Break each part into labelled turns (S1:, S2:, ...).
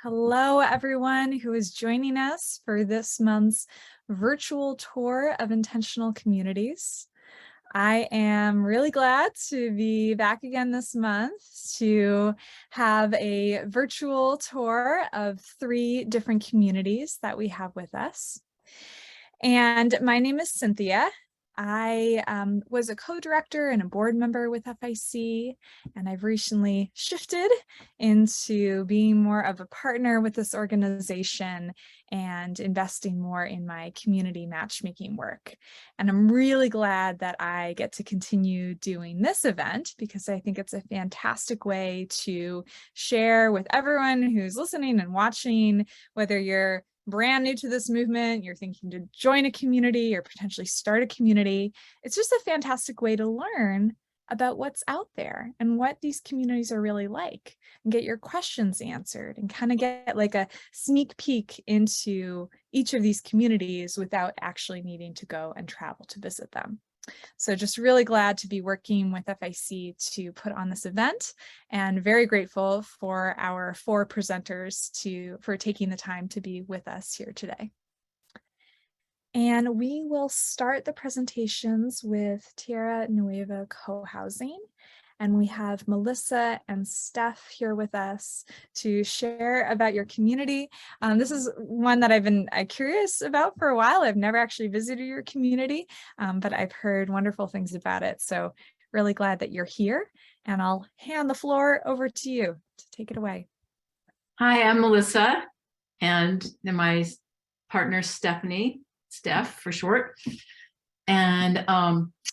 S1: Hello, everyone who is joining us for this month's virtual tour of intentional communities. I am really glad to be back again this month to have a virtual tour of 3 different communities that we have with us. And my name is Cynthia. I was a co-director and a board member with FIC, and I've recently shifted into being more of a partner with this organization and investing more in my community matchmaking work. And I'm really glad that I get to continue doing this event because I think it's a fantastic way to share with everyone who's listening and watching, whether you're brand new to this movement, you're thinking to join a community or potentially start a community. It's just a fantastic way to learn about what's out there and what these communities are really like and get your questions answered and kind of get like a sneak peek into each of these communities without actually needing to go and travel to visit them. So just really glad to be working with FIC to put on this event and very grateful for our 4 presenters for taking the time to be with us here today. And we will start the presentations with Tierra Nueva Cohousing. And we have Melissa and Steph here with us to share about your community. This is one that I've been curious about for a while. I've never actually visited your community, but I've heard wonderful things about it. So really glad that you're here. And I'll hand the floor over to you to take it away.
S2: Hi, I'm Melissa, and my partner Stephanie, Steph for short. And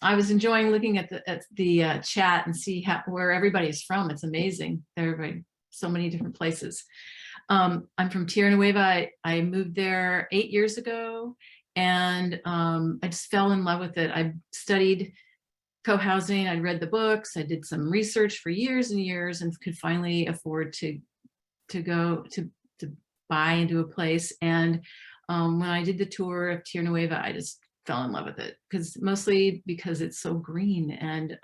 S2: I was enjoying looking at the chat and see where everybody's from. It's amazing. Everybody, so many different places. I'm from Tierra Nueva. I moved there 8 years ago, and I just fell in love with it. I studied co-housing. I read the books. I did some research for years and years, and could finally afford to buy into a place. And when I did the tour of Tierra Nueva, I just fell in love with it mostly because it's so green and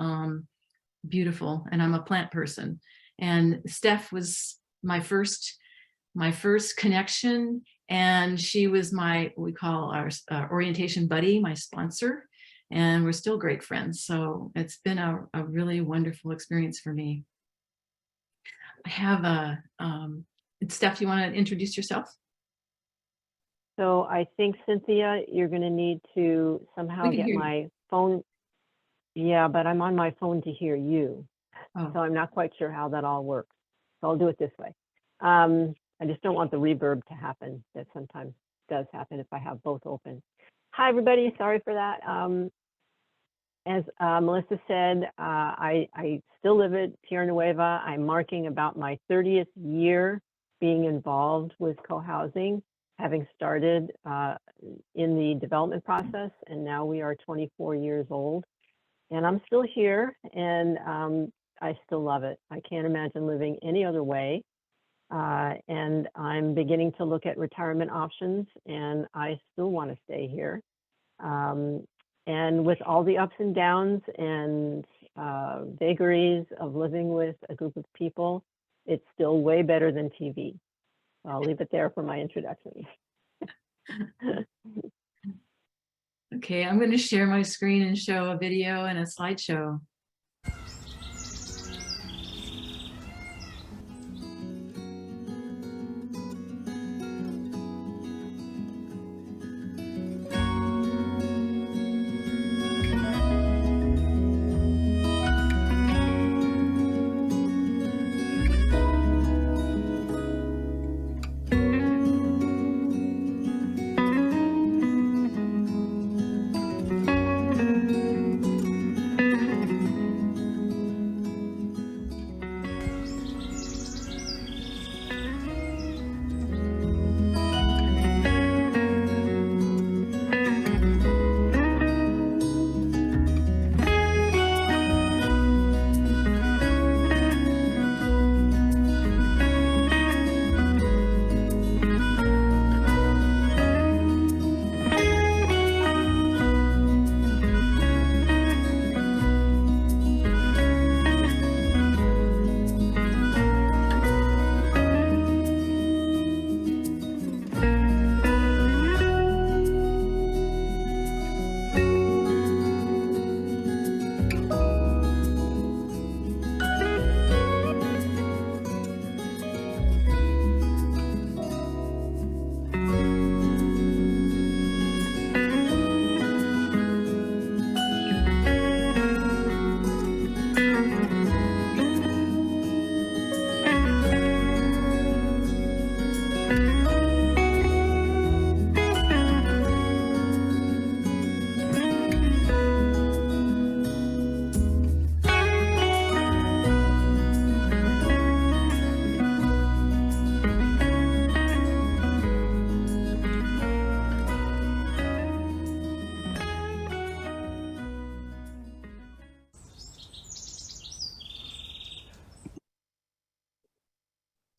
S2: beautiful, and I'm a plant person. And Steph was my first connection, and she was what we call our orientation buddy, my sponsor, and we're still great friends. So it's been a really wonderful experience for me. I have Steph, you want to introduce yourself?
S3: So I think, Cynthia, you're going to need to somehow get my phone. Yeah, but I'm on my phone to hear you. Oh. So I'm not quite sure how that all works. So I'll do it this way. I just don't want the reverb to happen that sometimes does happen if I have both open. Hi, everybody. Sorry for that. As Melissa said, I still live at Tierra Nueva. I'm marking about my 30th year being involved with co-housing, having started in the development process, and now we are 24 years old. And I'm still here, and I still love it. I can't imagine living any other way. And I'm beginning to look at retirement options, and I still want to stay here. And with all the ups and downs and vagaries of living with a group of people, it's still way better than TV. I'll leave it there for my introduction.
S2: Okay, I'm going to share my screen and show a video and a slideshow.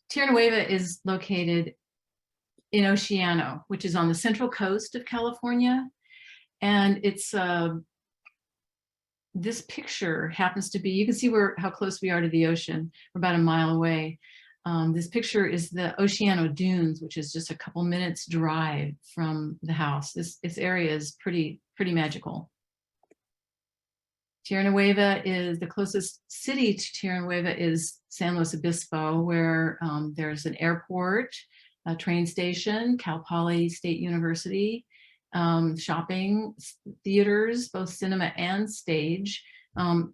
S2: Tierra Nueva is located in Oceano, which is on the central coast of California. And it's this picture happens to be, you can see how close we are to the ocean. We're about a mile away. This picture is the Oceano Dunes, which is just a couple minutes drive from the house. This area is pretty magical. Tierra Nueva is the closest city to Tierra Nueva is San Luis Obispo, where there's an airport, a train station, Cal Poly State University, shopping, theaters, both cinema and stage.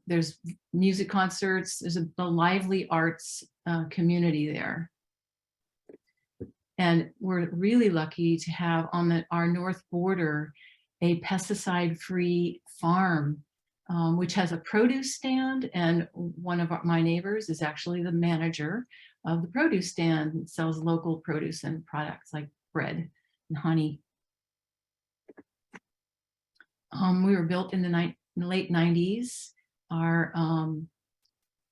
S2: There's music concerts. There's a lively arts community there. And we're really lucky to have on our north border a pesticide-free farm, which has a produce stand, and one of my neighbors is actually the manager of the produce stand and sells local produce and products like bread and honey. We were built in the late 90s. Our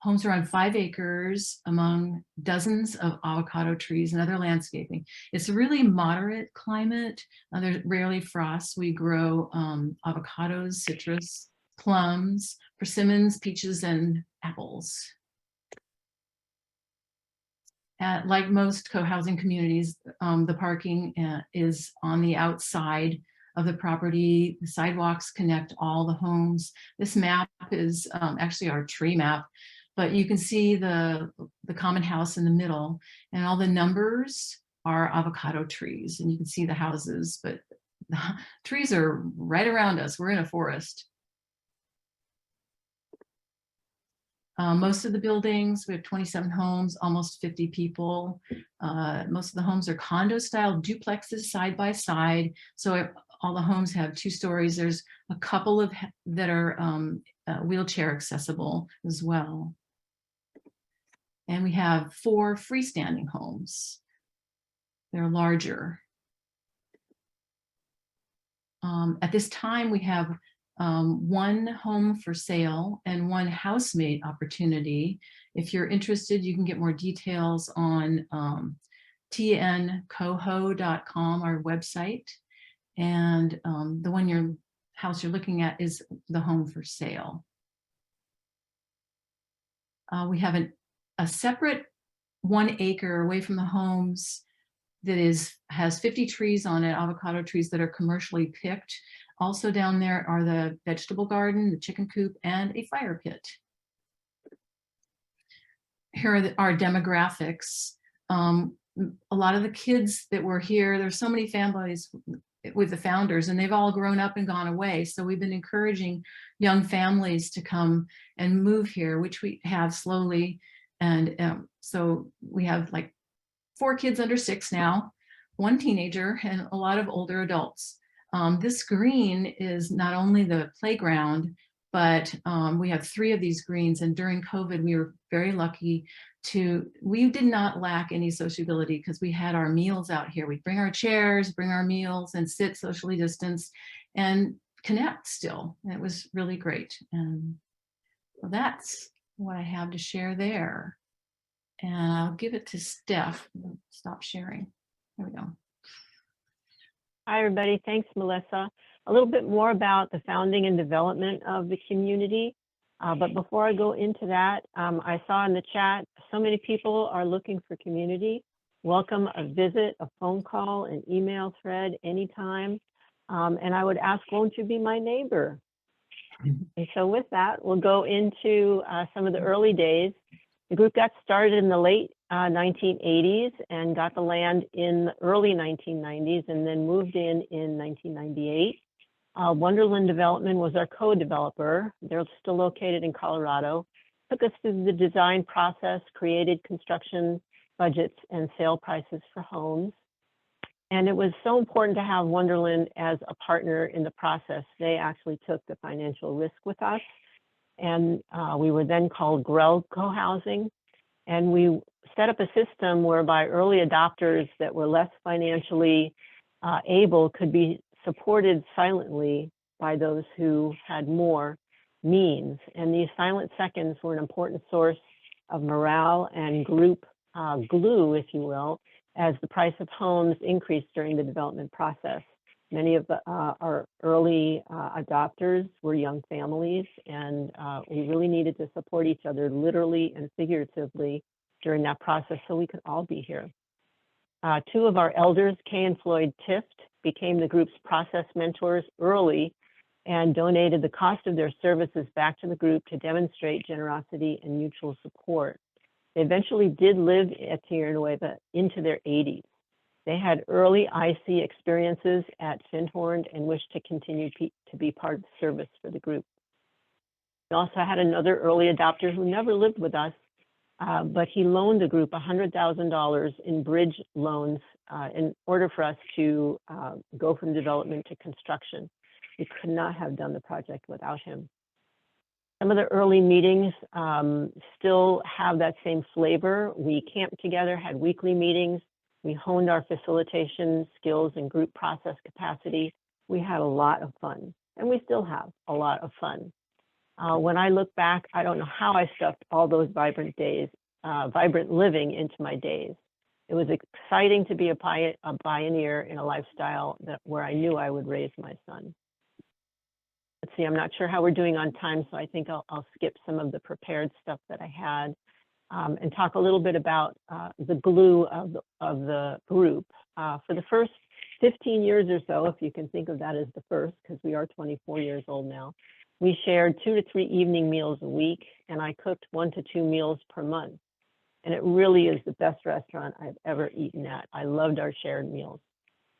S2: homes are on 5 acres among dozens of avocado trees and other landscaping. It's a really moderate climate. There's rarely frost. We grow avocados, citrus, plums, persimmons, peaches, and apples. Like most co-housing communities, the parking is on the outside of the property. The sidewalks connect all the homes. This map is actually our tree map, but you can see the common house in the middle, and all the numbers are avocado trees, and you can see the houses, but the trees are right around us. We're in a forest. Most of the buildings, we have 27 homes, almost 50 people. Most of the homes are condo style duplexes side by side. So all the homes have 2 stories. There's a couple that are wheelchair accessible as well. And we have 4 freestanding homes. They're larger. At this time, we have 1 home for sale and 1 housemate opportunity. If you're interested, you can get more details on tncoho.com, our website. And the house you're looking at is the home for sale. We have a separate 1 acre away from the homes that has 50 trees on it, avocado trees that are commercially picked. Also down there are the vegetable garden, the chicken coop, and a fire pit. Here are our demographics. A lot of the kids that were here, there's so many families with the founders, and they've all grown up and gone away. So we've been encouraging young families to come and move here, which we have slowly. And so we have like 4 kids under 6 now, 1 teenager, and a lot of older adults. This green is not only the playground, but we have 3 of these greens. And during COVID, we were very lucky we did not lack any sociability because we had our meals out here. We'd bring our chairs, bring our meals, and sit socially distanced and connect still. And it was really great. And well, that's what I have to share there. And I'll give it to Steph. Stop sharing. There we go.
S3: Hi, everybody. Thanks, Melissa. A little bit more about the founding and development of the community. But before I go into that, I saw in the chat, so many people are looking for community. Welcome a visit, a phone call, an email thread anytime. And I would ask, won't you be my neighbor? And so with that, we'll go into some of the early days. The group got started in the late 1980s and got the land in the early 1990s and then moved in 1998. Wonderland Development was our co-developer. They're still located in Colorado. Took us through the design process, created construction budgets and sale prices for homes. And it was so important to have Wonderland as a partner in the process. They actually took the financial risk with us. And we were then called Milagro Cohousing. And we set up a system whereby early adopters that were less financially able could be supported silently by those who had more means. And these silent seconds were an important source of morale and group glue, if you will, as the price of homes increased during the development process. Many of our early adopters were young families, and we really needed to support each other literally and figuratively during that process so we could all be here. Two of our elders, Kay and Floyd Tift, became the group's process mentors early and donated the cost of their services back to the group to demonstrate generosity and mutual support. They eventually did live at Tierra Nueva into their 80s. They had early IC experiences at Findhorn and wished to continue to be part of the service for the group. We also had another early adopter who never lived with us, but he loaned the group $100,000 in bridge loans in order for us to go from development to construction. We could not have done the project without him. Some of the early meetings still have that same flavor. We camped together, had weekly meetings. We honed our facilitation skills and group process capacity. We had a lot of fun, and we still have a lot of fun. When I look back, I don't know how I stuffed all those vibrant living into my days. It was exciting to be a pioneer in a lifestyle where I knew I would raise my son. Let's see, I'm not sure how we're doing on time, so I think I'll skip some of the prepared stuff that I had and talk a little bit about the glue of the group. For the first 15 years or so, if you can think of that as the first, because we are 24 years old now, we shared 2 to 3 evening meals a week, and I cooked 1 to 2 meals per month. And it really is the best restaurant I've ever eaten at. I loved our shared meals.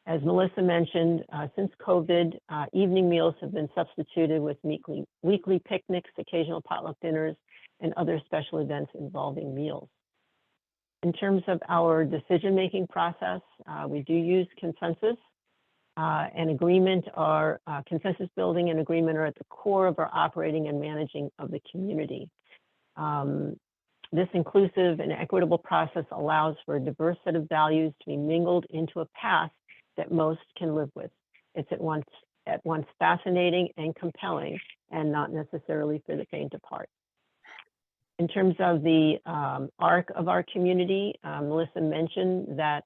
S3: As Melissa mentioned, since COVID, evening meals have been substituted with weekly picnics, occasional potluck dinners, and other special events involving meals. In terms of our decision-making process, we do use consensus and agreement. Our consensus building and agreement are at the core of our operating and managing of the community. This inclusive and equitable process allows for a diverse set of values to be mingled into a path that most can live with. It's at once fascinating and compelling, and not necessarily for the faint of heart. In terms of the arc of our community, Melissa mentioned that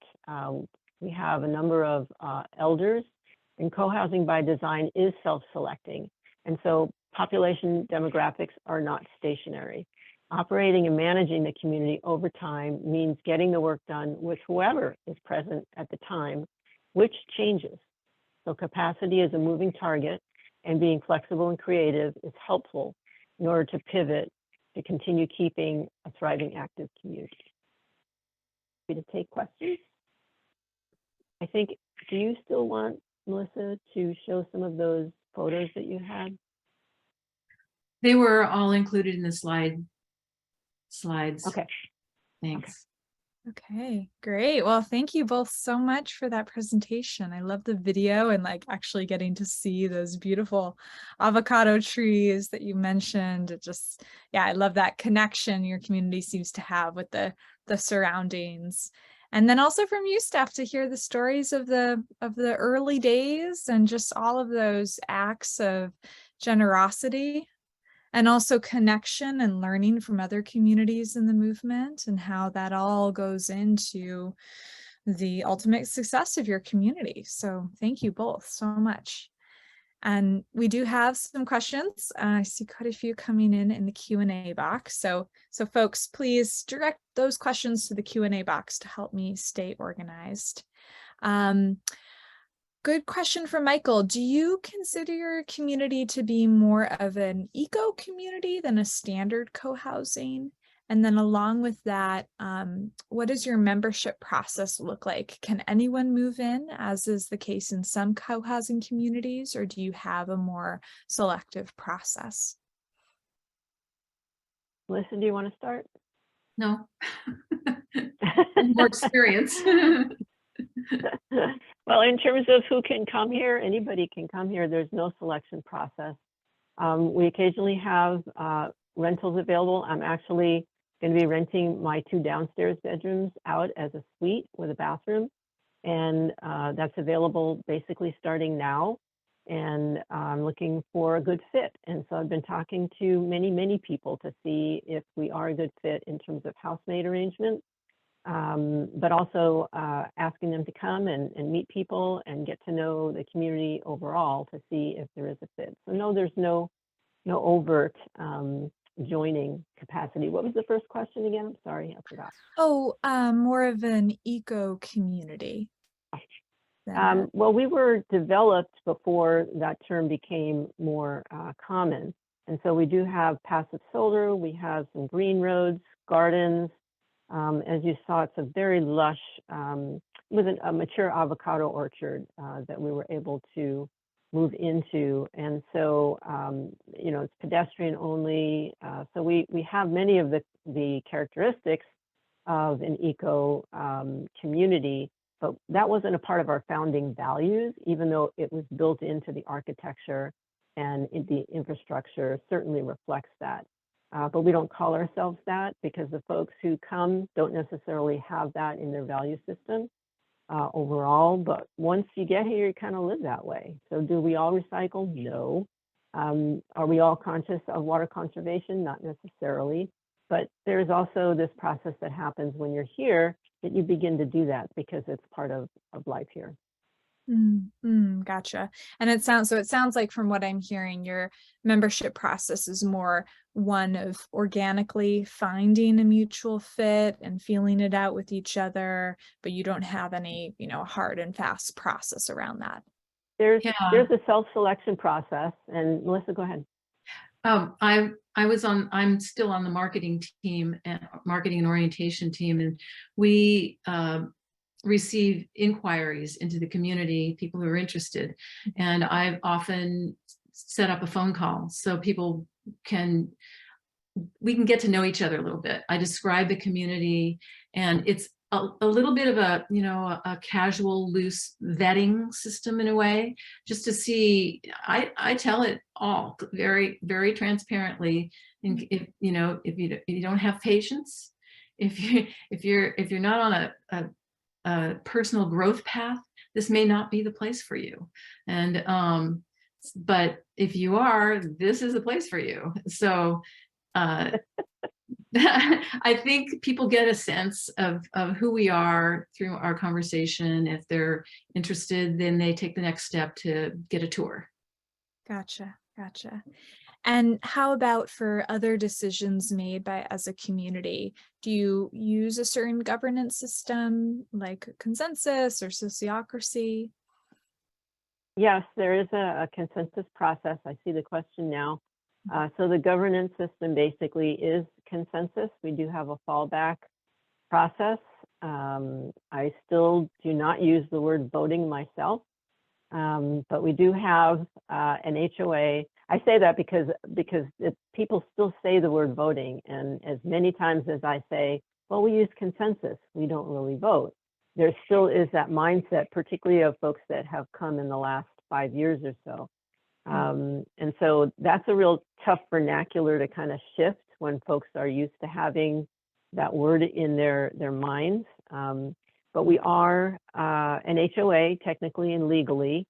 S3: we have a number of elders, and co-housing by design is self-selecting. And so population demographics are not stationary. Operating and managing the community over time means getting the work done with whoever is present at the time, which changes. So capacity is a moving target, and being flexible and creative is helpful in order to pivot to continue keeping a thriving, active community. Happy to take questions. I think, do you still want, Melissa, to show some of those photos that you had?
S2: They were all included in the slides.
S3: Okay.
S2: Thanks.
S1: Okay, great. Well, thank you both so much for that presentation. I love the video and like actually getting to see those beautiful avocado trees that you mentioned. It just, yeah, I love that connection your community seems to have with the surroundings. And then also from you, Steph, to hear the stories of the early days and just all of those acts of generosity. And also connection and learning from other communities in the movement and how that all goes into the ultimate success of your community. So thank you both so much. And we do have some questions. I see quite a few coming in the Q&A box. So folks, please direct those questions to the Q&A box to help me stay organized. Good question from Michael. Do you consider your community to be more of an eco community than a standard co-housing? And then along with that, what does your membership process look like? Can anyone move in, as is the case in some co-housing communities, or do you have a more selective process?
S3: Melissa, do you want to start?
S2: No. More experience.
S3: Well, in terms of who can come here, anybody can come here. There's no selection process. We occasionally have rentals available. I'm actually going to be renting my 2 downstairs bedrooms out as a suite with a bathroom. And that's available basically starting now. And I'm looking for a good fit. And so I've been talking to many people to see if we are a good fit in terms of housemate arrangements. but also asking them to come and meet people and get to know the community overall to see if there is a fit. So no, there's no overt joining capacity. What was the first question again? I'm sorry, I forgot.
S1: Oh, more of an eco community.
S3: Well, we were developed before that term became more common. And so we do have passive solar, we have some green roads, gardens. As you saw, it's a very lush, with a mature avocado orchard that we were able to move into. And so, you know, it's pedestrian only. So we have many of the characteristics of an eco community, but that wasn't a part of our founding values, even though it was built into the architecture and the infrastructure certainly reflects that. But we don't call ourselves that because the folks who come don't necessarily have that in their value system overall. But once you get here, you kind of live that way. So do we all recycle? No. Are we all conscious of water conservation? Not necessarily. But there's also this process that happens when you're here that you begin to do that because it's part of life here.
S1: Gotcha. And it sounds like from what I'm hearing, your membership process is more one of organically finding a mutual fit and feeling it out with each other, but you don't have any, you know, hard and fast process around that.
S3: There's a self-selection process. And Melissa, go ahead.
S2: I'm still on the marketing team and marketing and orientation team, and we receive inquiries into the community, people who are interested. And I've often set up a phone call so we can get to know each other a little bit. I describe the community, and it's a little bit of a, you know, a casual, loose vetting system in a way, just to see. I tell it all very, very transparently. And if you don't have patience, if you're not on a personal growth path, this may not be the place for you. And but if you are, this is a place for you. So I think people get a sense of who we are through our conversation. If they're interested, then they take the next step to get a tour.
S1: Gotcha. And how about for other decisions made as a community? Do you use a certain governance system like consensus or sociocracy?
S3: Yes, there is a consensus process. I see the question now. So the governance system basically is consensus. We do have a fallback process. I still do not use the word voting myself, but we do have an HOA. I say that because people still say the word voting, and as many times as I say, well, we use consensus, we don't really vote. There still is that mindset, particularly of folks that have come in the last 5 years or so. And so that's a real tough vernacular to kind of shift when folks are used to having that word in their minds. But we are an HOA technically and legally.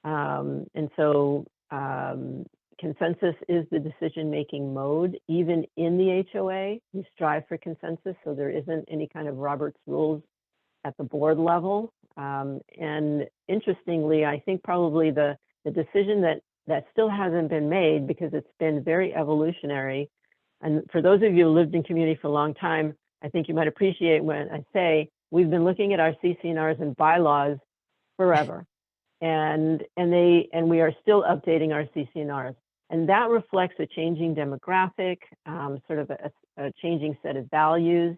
S3: And so consensus is the decision-making mode. Even in the HOA, we strive for consensus, so there isn't any kind of Robert's rules at the board level. And interestingly, I think probably the decision that still hasn't been made, because it's been very evolutionary. And for those of you who lived in community for a long time, I think you might appreciate when I say we've been looking at our CC&Rs and bylaws forever. And we are still updating our CC&Rs. And that reflects a changing demographic, sort of a changing set of values.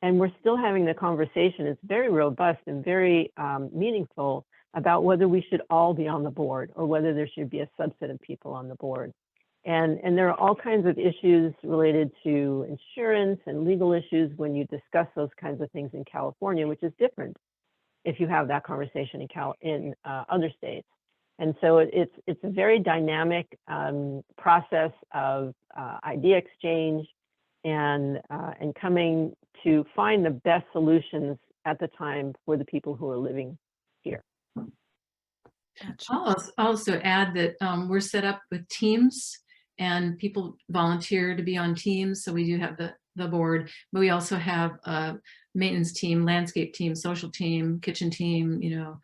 S3: And we're still having the conversation. It's very robust and very meaningful about whether we should all be on the board or whether there should be a subset of people on the board. And there are all kinds of issues related to insurance and legal issues when you discuss those kinds of things in California, which is different if you have that conversation in other states. And so it's a very dynamic process of idea exchange and coming to find the best solutions at the time for the people who are living here.
S1: Gotcha.
S2: I'll also add that we're set up with teams, and people volunteer to be on teams. So we do have the board, but we also have a maintenance team, landscape team, social team, kitchen team, you know,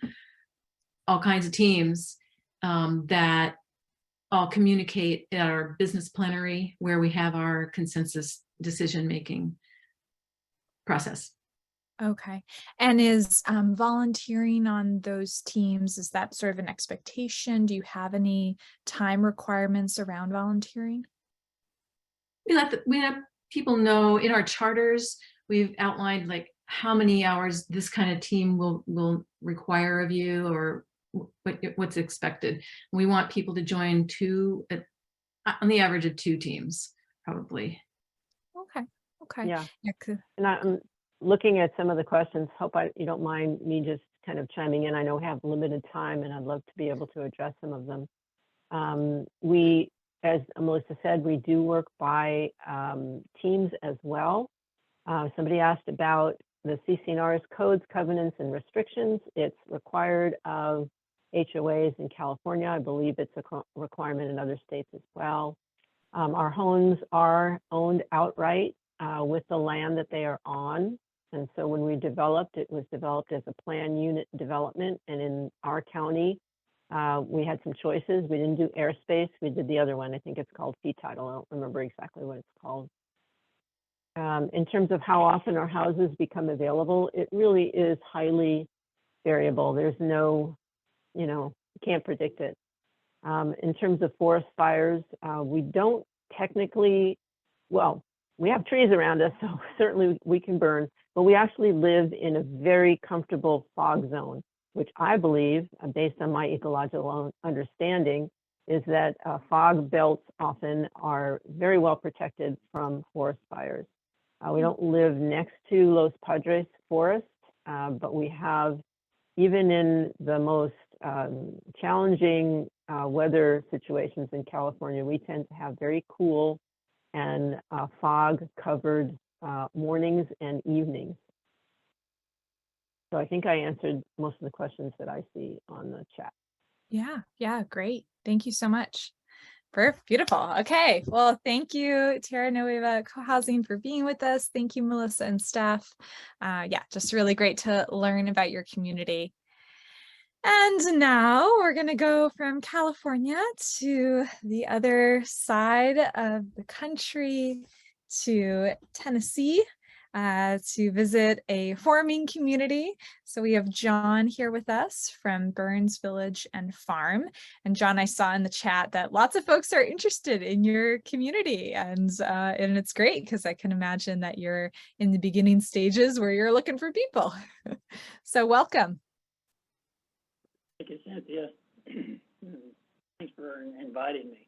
S2: all kinds of teams that all communicate at our business plenary, where we have our consensus decision-making process.
S1: Okay. And is volunteering on those teams, is that sort of an expectation? Do you have any time requirements around volunteering?
S2: We let people know in our charters. We've outlined like how many hours this kind of team will require of you, or what's expected. We want people to join on the average of 2 teams, probably.
S1: Okay. Okay.
S3: Yeah.
S1: Yeah.
S3: And I'm looking at some of the questions. Hope you don't mind me just kind of chiming in. I know we have limited time, and I'd love to be able to address some of them. We, as Melissa said, we do work by teams as well. Somebody asked about the CC&R's codes, covenants, and restrictions. It's required of HOAs in California. I believe it's a requirement in other states as well. Our homes are owned outright with the land that they are on. And so when we developed, it was developed as a planned unit development. And in our county, we had some choices. We didn't do airspace. We did the other one. I think it's called fee title. I don't remember exactly what it's called. In terms of how often our houses become available, it really is highly variable. There's no, you can't predict it. In terms of forest fires, we don't technically, well, we have trees around us, so certainly we can burn, but we actually live in a very comfortable fog zone, which I believe, based on my ecological understanding, is that fog belts often are very well protected from forest fires. We don't live next to Los Padres Forest, but we have, even in the most challenging weather situations in California, we tend to have very cool and fog-covered mornings and evenings. So I think I answered most of the questions that I see on the chat.
S1: Yeah, great. Thank you so much. Beautiful. Okay. Well, thank you, Tierra Nueva Cohousing, for being with us. Thank you, Melissa and Steph. Yeah, just really great to learn about your community. And now we're going to go from California to the other side of the country, to Tennessee, to visit a farming community. So we have John here with us from Burns Village and Farm. And John, I saw in the chat that lots of folks are interested in your community, and it's great because I can imagine that you're in the beginning stages where you're looking for people. So welcome.
S4: Thank you, Cynthia. Thanks for inviting me.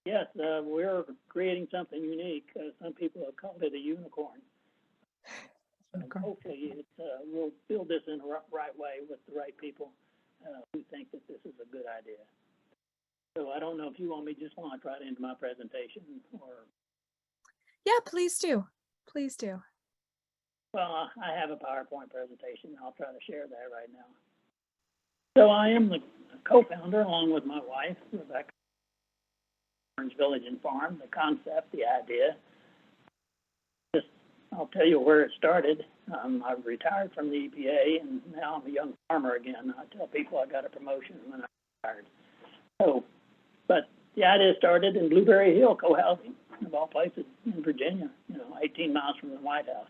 S4: Yes, we're creating something unique. Some people have called it a unicorn. Hopefully we'll build this in the right way with the right people who think that this is a good idea. So I don't know if you want me to just launch right into my presentation, or...
S1: Yeah, please do. Please do.
S4: Well, I have a PowerPoint presentation. I'll try to share that right now. So I am the co-founder, along with my wife, Rebecca, Burns Village and Farm. The concept, the idea. I'll tell you where it started. I've retired from the EPA, and now I'm a young farmer again. I tell people I got a promotion when I retired. So, but the idea started in Blueberry Hill Cohousing, of all places, in Virginia, 18 miles from the White House.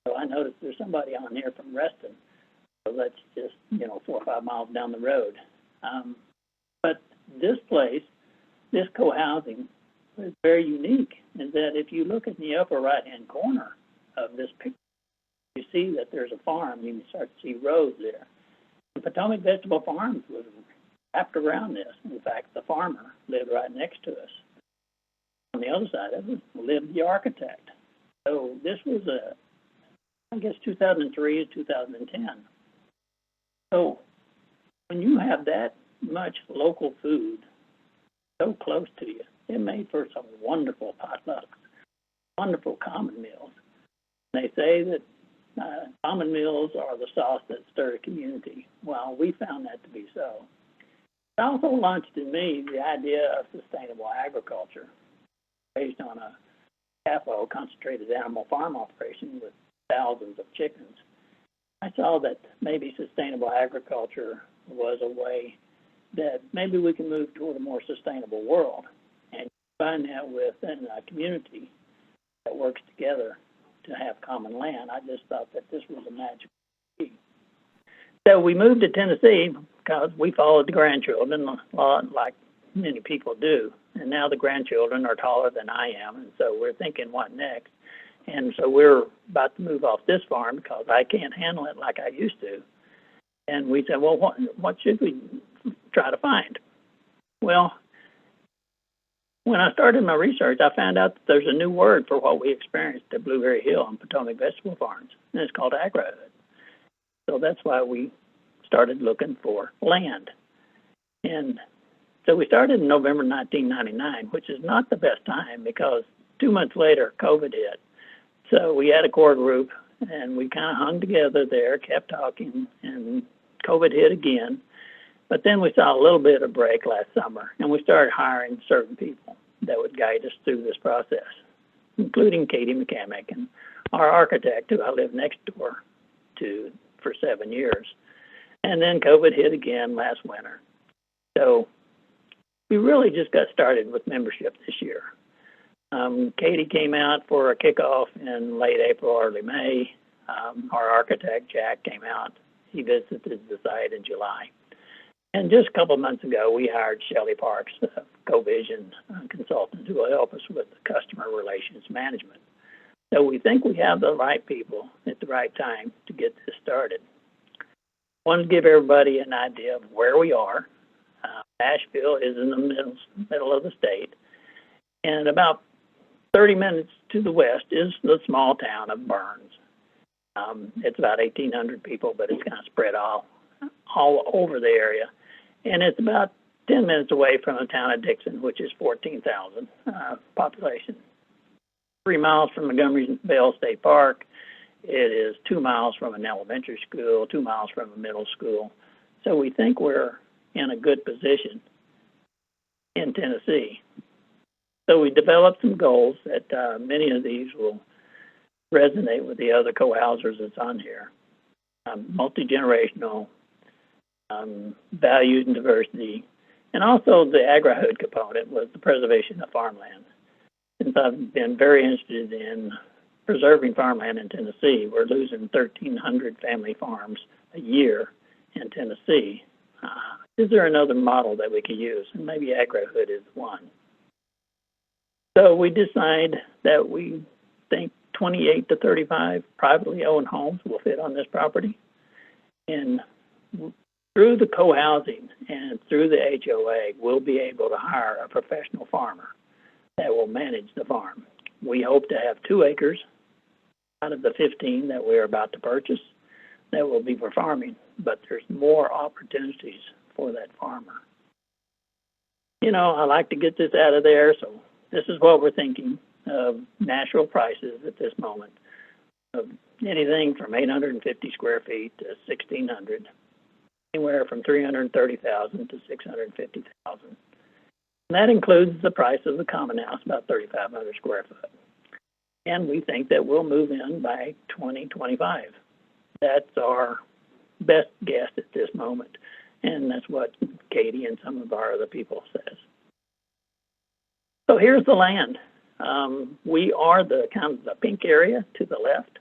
S4: So I noticed there's somebody on here from Reston. So that's just, 4 or 5 miles down the road. But this place, this cohousing, is very unique in that if you look in the upper right-hand corner of this picture, you see that there's a farm. You can start to see rows there. The Potomac Vegetable Farms was wrapped around this. In fact, the farmer lived right next to us. On the other side of it lived the architect. So this was I guess 2003 to 2010. So when you have that much local food so close to you, it made for some wonderful potlucks, wonderful common meals. They say that common meals are the sauce that stir a community. Well, we found that to be so. It also launched in me the idea of sustainable agriculture based on a CAFO, concentrated animal farm operation with thousands of chickens, I saw that maybe sustainable agriculture was a way that maybe we can move toward a more sustainable world. And find that within a community that works together to have common land. I just thought that this was a magical key. So we moved to Tennessee because we followed the grandchildren a lot, like many people do. And now the grandchildren are taller than I am, and so we're thinking, what next? And so we're about to move off this farm because I can't handle it like I used to. And we said, well, what should we try to find? Well, when I started my research, I found out that there's a new word for what we experienced at Blueberry Hill and Potomac Vegetable Farms, and it's called agrohood. So that's why we started looking for land. And so we started in November 1999, which is not the best time because 2 months later, COVID hit. So we had a core group, and we kind of hung together there, kept talking, and COVID hit again. But then we saw a little bit of break last summer, and we started hiring certain people that would guide us through this process, including Katie McCamick and our architect, who I lived next door to for 7 years. And then COVID hit again last winter. So we really just got started with membership this year. Katie came out for a kickoff in late April, early May. Our architect, Jack, came out. He visited the site in July. And just a couple of months ago, we hired Shelley Parks, a cohesion consultant, who will help us with the customer relations management. So we think we have the right people at the right time to get this started. I want to give everybody an idea of where we are. Nashville is in the middle of the state, and about 30 minutes to the west is the small town of Burns. It's about 1,800 people, but it's kind of spread all over the area. And it's about 10 minutes away from the town of Dixon, which is 14,000 population. 3 miles from Montgomery-Vale State Park. It is 2 miles from an elementary school, 2 miles from a middle school. So we think we're in a good position in Tennessee. So we developed some goals that many of these will resonate with the other co-housers that's on here. Multi-generational, valued and diversity, and also the agrohood component was the preservation of farmland. Since I've been very interested in preserving farmland in Tennessee, we're losing 1,300 family farms a year in Tennessee. Is there another model that we could use? And maybe agrohood is one. So we decide that we think 28 to 35 privately owned homes will fit on this property. And through the co-housing and through the HOA, we'll be able to hire a professional farmer that will manage the farm. We hope to have 2 acres out of the 15 that we're about to purchase that will be for farming, but there's more opportunities for that farmer. You know, I like to get this out of there, so this is what we're thinking of natural prices at this moment, of anything from 850 square feet to 1,600, anywhere from 330,000 to 650,000. And that includes the price of the common house, about 3,500 square foot. And we think that we'll move in by 2025. That's our best guess at this moment. And that's what Katie and some of our other people says. So here's the land. We are the kind of the pink area to the left,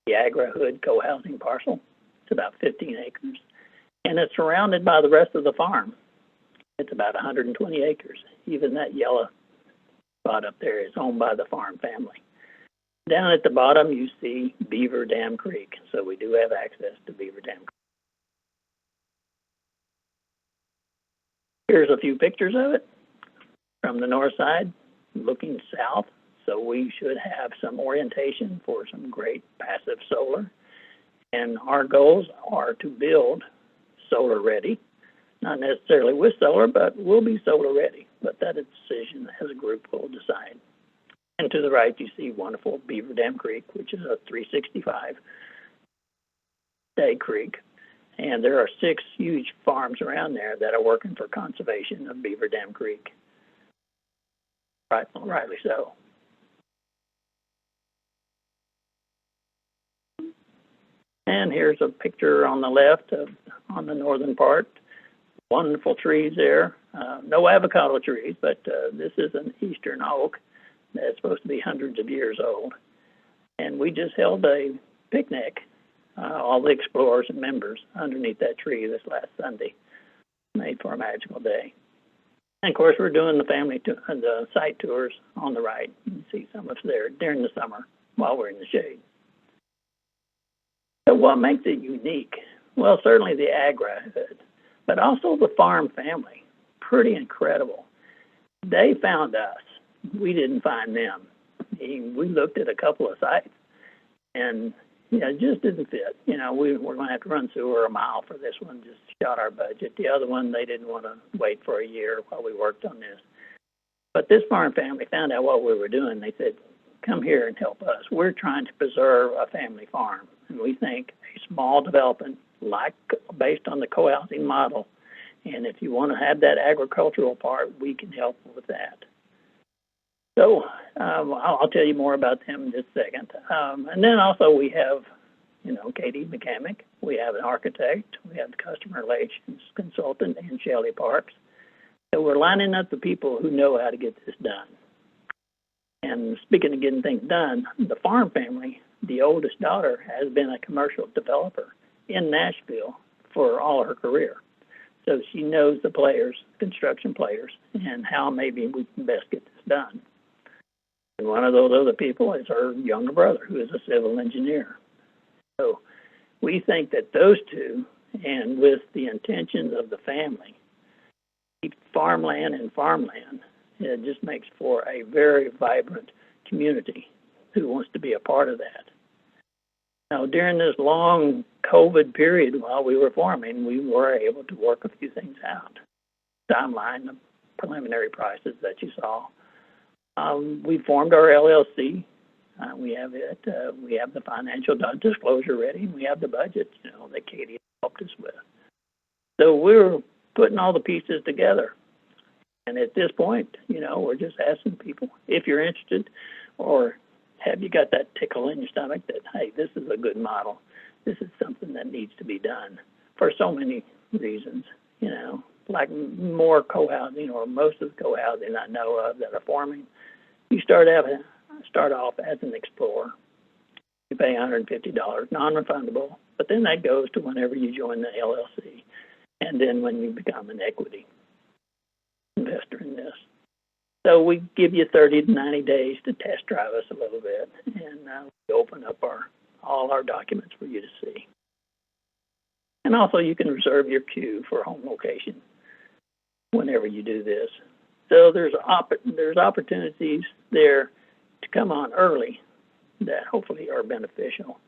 S4: the agrohood co-housing parcel. It's about 15 acres. And it's surrounded by the rest of the farm. It's about 120 acres. Even that yellow spot up there is owned by the farm family. Down at the bottom, you see Beaver Dam Creek. So we do have access to Beaver Dam Creek. Here's a few pictures of it from the north side, looking south. So we should have some orientation for some great passive solar. And our goals are to build solar ready, not necessarily with solar, but we'll be solar ready. But that is a decision as a group will decide. And to the right, you see wonderful Beaver Dam Creek, which is a 365-day creek. And there are 6 huge farms around there that are working for conservation of Beaver Dam Creek. Rightly so. And here's a picture on the left on the northern part. Wonderful trees there. No avocado trees, but this is an eastern oak that's supposed to be hundreds of years old. And we just held a picnic, all the explorers and members, underneath that tree this last Sunday. Made for a magical day. And of course, we're doing the site tours on the right. You can see some of us there during the summer while we're in the shade. So what makes it unique? Well, certainly the agri-hood, but also the farm family. Pretty incredible. They found us. We didn't find them. We looked at a couple of sites, and it just didn't fit. We're going to have to run sewer a mile for this one, just shot our budget. The other one, they didn't want to wait for a year while we worked on this. But this farm family found out what we were doing. They said, come here and help us. We're trying to preserve a family farm. And we think a small development, based on the co-housing model, and if you want to have that agricultural part, we can help with that. So I'll tell you more about them in just a second. And then also we have, Katie McCamick. We have an architect. We have the customer relations consultant and Shelley Parks. So we're lining up the people who know how to get this done. And speaking of getting things done, the farm family, the oldest daughter, has been a commercial developer in Nashville for all her career. So she knows the players, construction players, and how maybe we can best get this done. And one of those other people is her younger brother, who is a civil engineer. So we think that those two, and with the intentions of the family, keep farmland and farmland, it just makes for a very vibrant community who wants to be a part of that. Now, during this long COVID period while we were farming, we were able to work a few things out. Timeline, the preliminary prices that you saw. We formed our LLC. We have it. We have the financial disclosure ready. We have the budget, that Katie helped us with. So we're putting all the pieces together. And at this point, we're just asking people if you're interested, or have you got that tickle in your stomach that, hey, this is a good model. This is something that needs to be done for so many reasons, like more co-housing, or most of the co-housing I know of that are forming. You start off as an explorer. You pay $150, non-refundable, but then that goes to whenever you join the LLC, and then when you become an equity investor in this. So we give you 30 to 90 days to test drive us a little bit, and we open up all our documents for you to see. And also you can reserve your queue for home location whenever you do this. So there's opportunities there to come on early that hopefully are beneficial.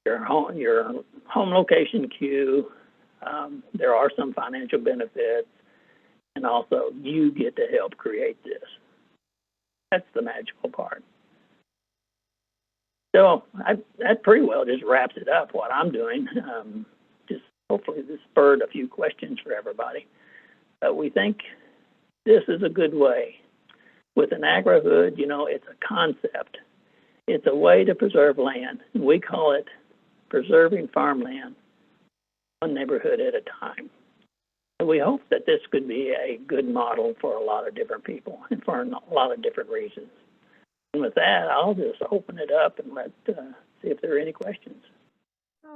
S4: Your home location queue, there are some financial benefits, and also you get to help create this. That's the magical part. So that pretty well just wraps it up, what I'm doing. Just hopefully this spurred a few questions for everybody. We think this is a good way. With an agri-hood, it's a concept. It's a way to preserve land. We call it preserving farmland, one neighborhood at a time. And we hope that this could be a good model for a lot of different people and for a lot of different reasons. And with that, I'll just open it up and see if there are any questions.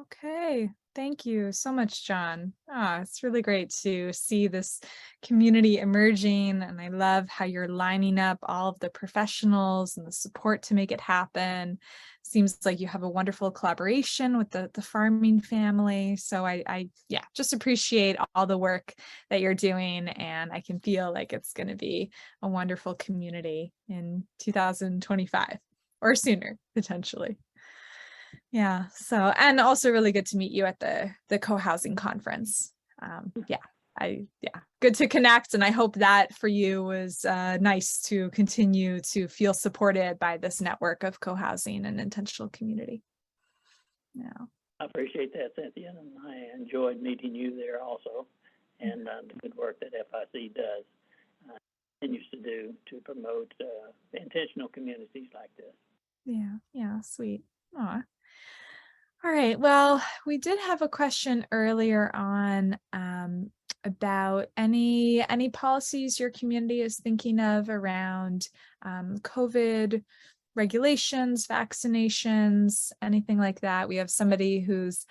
S1: Okay, thank you so much, John. It's really great to see this community emerging, and I love how you're lining up all of the professionals and the support to make it happen. Seems like you have a wonderful collaboration with the farming family. So I just appreciate all the work that you're doing, and I can feel like it's going to be a wonderful community in 2025 or sooner, potentially. Yeah. So, and also really good to meet you at the co-housing conference. Good to connect. And I hope that for you was nice to continue to feel supported by this network of co-housing and intentional community. Yeah.
S4: I appreciate that, Cynthia. And I enjoyed meeting you there also, and the good work that FIC does, continues to do to promote intentional communities like this.
S1: Yeah. Yeah. Sweet. Aw. All right. Well, we did have a question earlier on about any policies your community is thinking of around COVID regulations, vaccinations, anything like that. We have somebody who is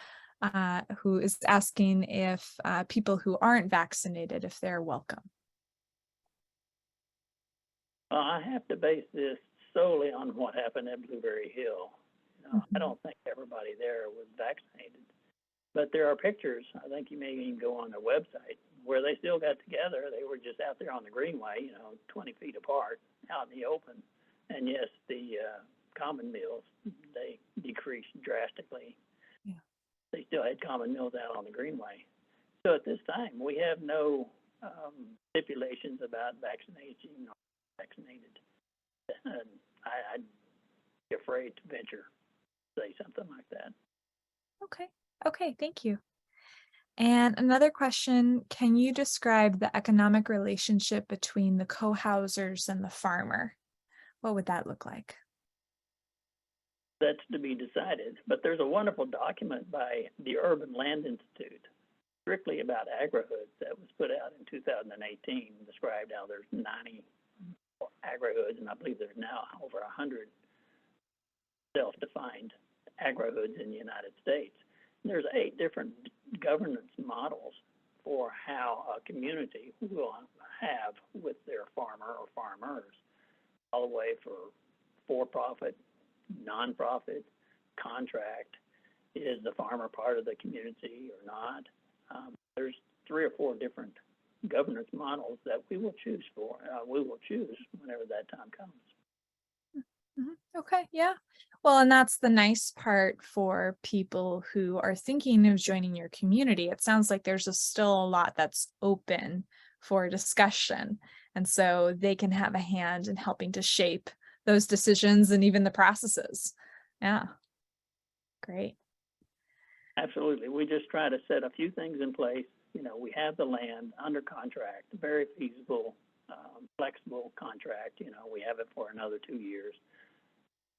S1: asking if people who aren't vaccinated, if they're welcome.
S4: I have to base this solely on what happened at Blueberry Hill. I don't think everybody there was vaccinated, but there are pictures. I think you may even go on their website where they still got together. They were just out there on the greenway, 20 feet apart, out in the open. And yes, the common meals, they decreased drastically. Yeah. They still had common meals out on the greenway. So at this time, we have no stipulations about vaccination or vaccinated. And I'd be afraid to venture say something like that.
S1: Okay, thank you. And another question, can you describe the economic relationship between the co-housers and the farmer? What would that look like?
S4: That's to be decided, but there's a wonderful document by the Urban Land Institute strictly about agri-hoods that was put out in 2018, described how there's 90 agri-hoods, and I believe there's now over 100 self-defined agri-hoods in the United States. And there's 8 different governance models for how a community will have with their farmer or farmers, all the way for profit, non-profit, contract. Is the farmer part of the community or not? There's 3 or 4 different governance models that we will choose whenever that time comes.
S1: Okay, yeah. Well, and that's the nice part for people who are thinking of joining your community. It sounds like there's still a lot that's open for discussion. And so they can have a hand in helping to shape those decisions and even the processes. Yeah, great.
S4: Absolutely. We just try to set a few things in place. We have the land under contract, very feasible, flexible contract. We have it for another 2 years.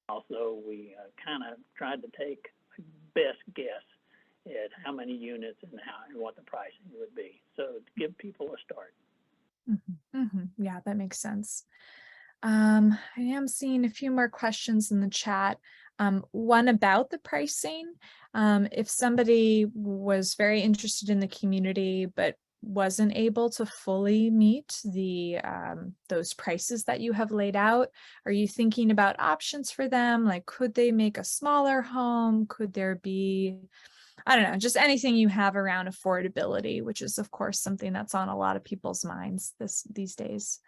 S4: Also, we kind of tried to take a best guess at how many units and what the pricing would be. So to give people a start.
S1: Yeah, that makes sense. I am seeing a few more questions in the chat. One about the pricing. If somebody was very interested in the community, but wasn't able to fully meet the those prices that you have laid out, are you thinking about options for them? Like, could they make a smaller home? Could there be, I don't know, just anything you have around affordability, which is of course something that's on a lot of people's minds these days.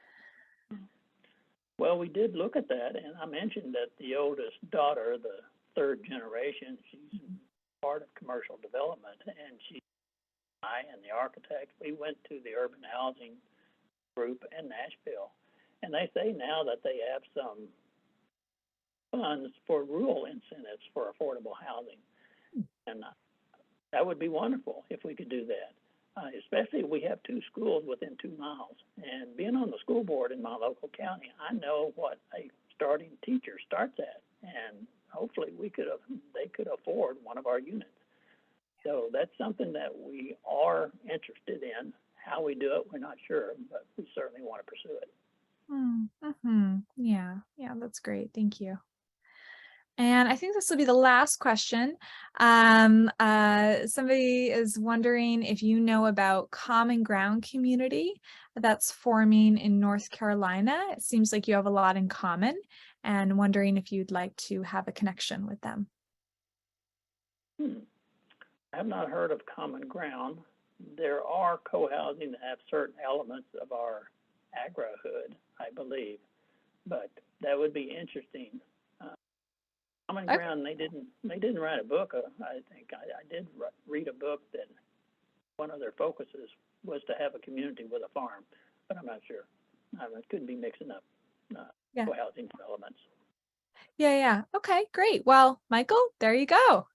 S4: Well, we did look at that, and I mentioned that the oldest daughter, the 3rd generation, she's part of commercial development, and I and the architect, we went to the urban housing group in Nashville, and they say now that they have some funds for rural incentives for affordable housing, and that would be wonderful if we could do that. Especially we have 2 schools within 2 miles, and being on the school board in my local county, I know what a starting teacher starts at, and hopefully they could afford one of our units. So that's something that we are interested in. How we do it, we're not sure, but we certainly want to pursue it.
S1: Yeah, that's great. Thank you. And I think this will be the last question. Somebody is wondering if you know about Common Ground community that's forming in North Carolina. It seems like you have a lot in common, and wondering if you'd like to have a connection with them.
S4: I have not heard of Common Ground. There are co-housing that have certain elements of our agri-hood, I believe, but that would be interesting. Common Ground, they didn't write a book. I think I did read a book that one of their focuses was to have a community with a farm, but I'm not sure. I could be mixing up co-housing developments.
S1: Yeah. Okay, great. Well, Michael, there you go.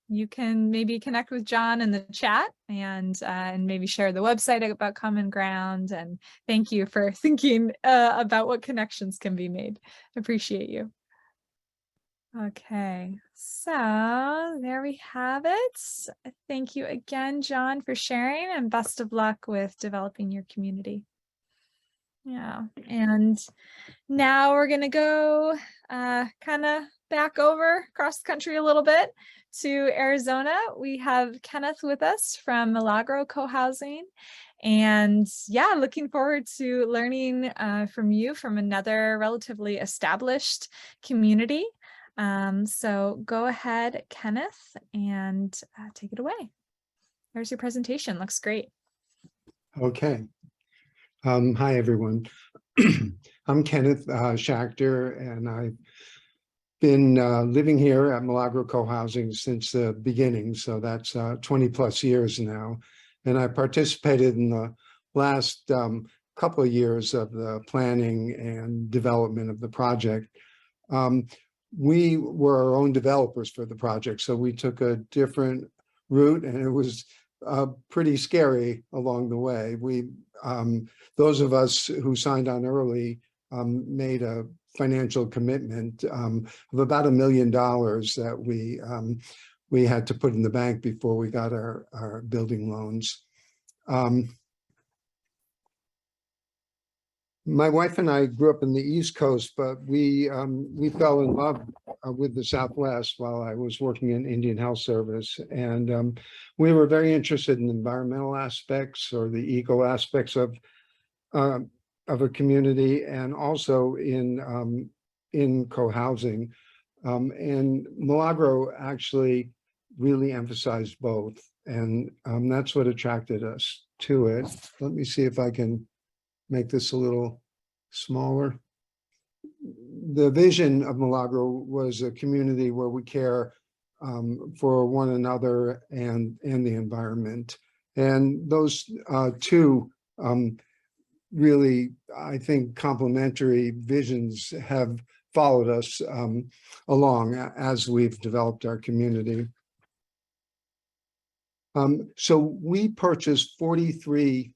S1: You can maybe connect with John in the chat and maybe share the website about Common Ground. And thank you for thinking about what connections can be made. Appreciate you. Okay, so there we have it. Thank you again, John, for sharing, and best of luck with developing your community. Yeah, and now we're gonna go kind of back over across the country a little bit to Arizona. We have Kenneth with us from Milagro Cohousing. And yeah, looking forward to learning from you from another relatively established community. So go ahead, Kenneth, and take it away. There's your presentation. Looks great.
S5: Okay. Hi, everyone. I'm Kenneth Schachter, and I've been living here at Milagro Cohousing since the beginning. So that's 20 plus years now. And I participated in the last couple of years of the planning and development of the project. We were our own developers for the project, so we took a different route, and it was pretty scary along the way. Those of us who signed on early made a financial commitment of about $1 million that we had to put in the bank before we got our building loans. My wife and I grew up in the East Coast, but we fell in love with the Southwest while I was working in Indian Health Service. And we were very interested in environmental aspects or the eco aspects of a community, and also in co-housing. And Milagro actually really emphasized both. And that's what attracted us to it. Let me see if I can make this a little smaller. The vision of Milagro was a community where we care for one another and the environment. And those two really, I think, complementary visions have followed us along as we've developed our community. So we purchased 43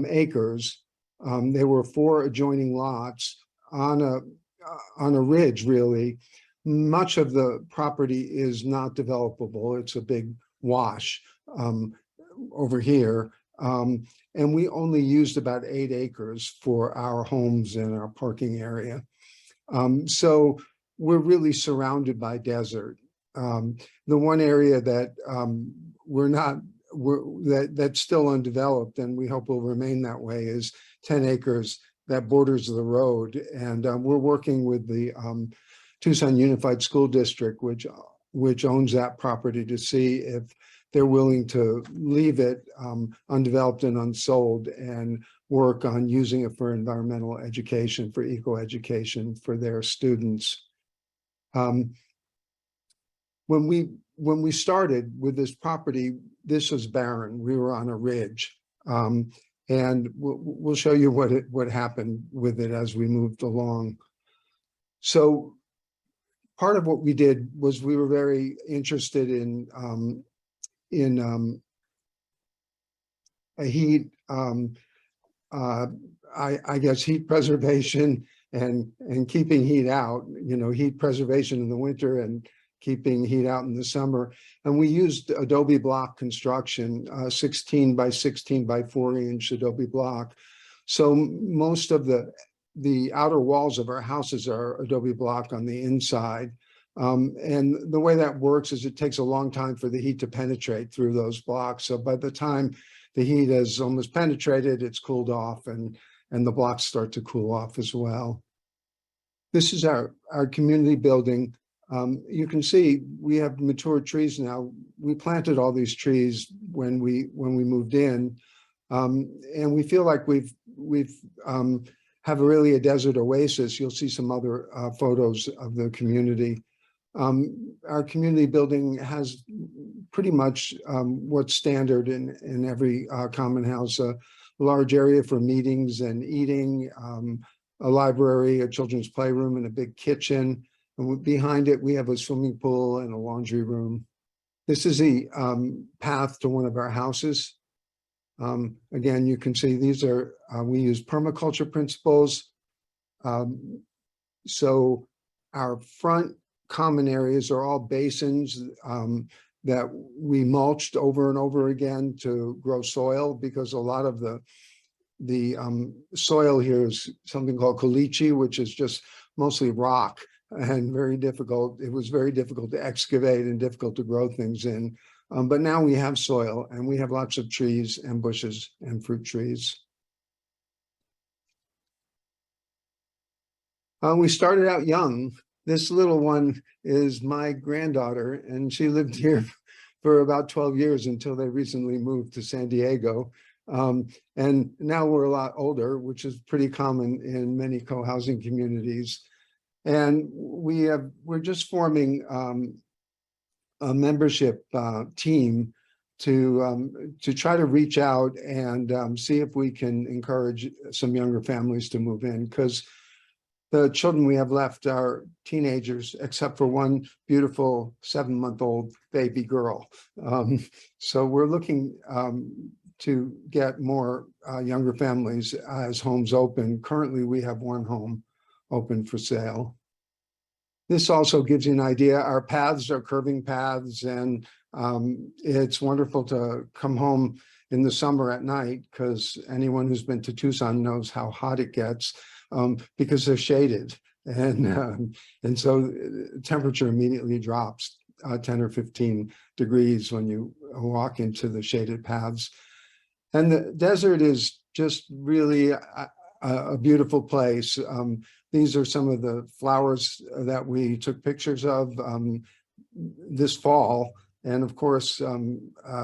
S5: acres. There were 4 adjoining lots on a ridge, really. Much of the property is not developable. It's a big wash over here. And we only used about 8 acres for our homes and our parking area. So we're really surrounded by desert. The one area that that's still undeveloped, and we hope will remain that way, is 10 acres that borders the road. And we're working with the Tucson Unified School District, which owns that property, to see if they're willing to leave it undeveloped and unsold and work on using it for environmental education, for eco education for their students. When we started with this property, this was barren. We were on a ridge. And we'll show you what happened with it as we moved along. So part of what we did was we were very interested in a heat, I guess, heat preservation and keeping heat out, heat preservation in the winter and keeping heat out in the summer. And we used adobe block construction, 16 by 16 by 4-inch adobe block. So most of the outer walls of our houses are adobe block on the inside. And the way that works is it takes a long time for the heat to penetrate through those blocks. So by the time the heat has almost penetrated, it's cooled off, and the blocks start to cool off as well. This is our community building. You can see we have mature trees now. We planted all these trees when we moved in, and we feel like we've have really a desert oasis. You'll see some other photos of the community. Our community building has pretty much what's standard in every common house: a large area for meetings and eating, a library, a children's playroom, and a big kitchen. And behind it, we have a swimming pool and a laundry room. This is the path to one of our houses. Again, you can see these are, we use permaculture principles. So our front common areas are all basins that we mulched over and over again to grow soil, because a lot of the soil here is something called caliche, which is just mostly rock and very difficult. It was very difficult to excavate and difficult to grow things in. But now we have soil, and we have lots of trees and bushes and fruit trees. We started out young. This little one is my granddaughter, and she lived here for about 12 years until they recently moved to San Diego. And now we're a lot older, which is pretty common in many co-housing communities. And we're just forming a membership team to try to reach out and see if we can encourage some younger families to move in, because the children we have left are teenagers, except for one beautiful 7-month-old baby girl. So we're looking to get more younger families as homes open. Currently, we have one home open for sale. This also gives you an idea. Our paths are curving paths, and it's wonderful to come home in the summer at night, because anyone who's been to Tucson knows how hot it gets, because they're shaded. And so temperature immediately drops 10 or 15 degrees when you walk into the shaded paths. And the desert is just really a beautiful place. These are some of the flowers that we took pictures of this fall. And of course,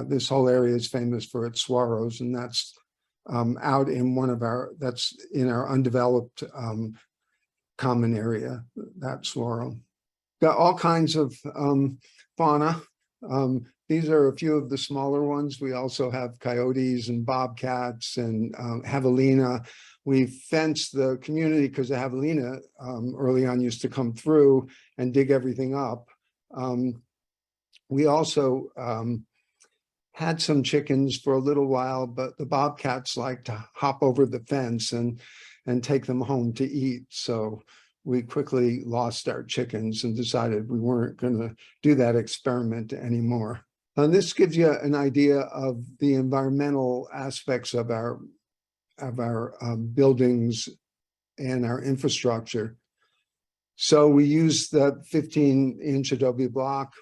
S5: this whole area is famous for its saguaros, and that's out in that's in our undeveloped common area, that saguaro. Got all kinds of fauna. These are a few of the smaller ones. We also have coyotes and bobcats and javelina. We fenced the community because the javelina early on used to come through and dig everything up. We also had some chickens for a little while, but the bobcats like to hop over the fence and take them home to eat. So we quickly lost our chickens and decided we weren't going to do that experiment anymore. And this gives you an idea of the environmental aspects of our buildings and our infrastructure. So we use the 15-inch adobe block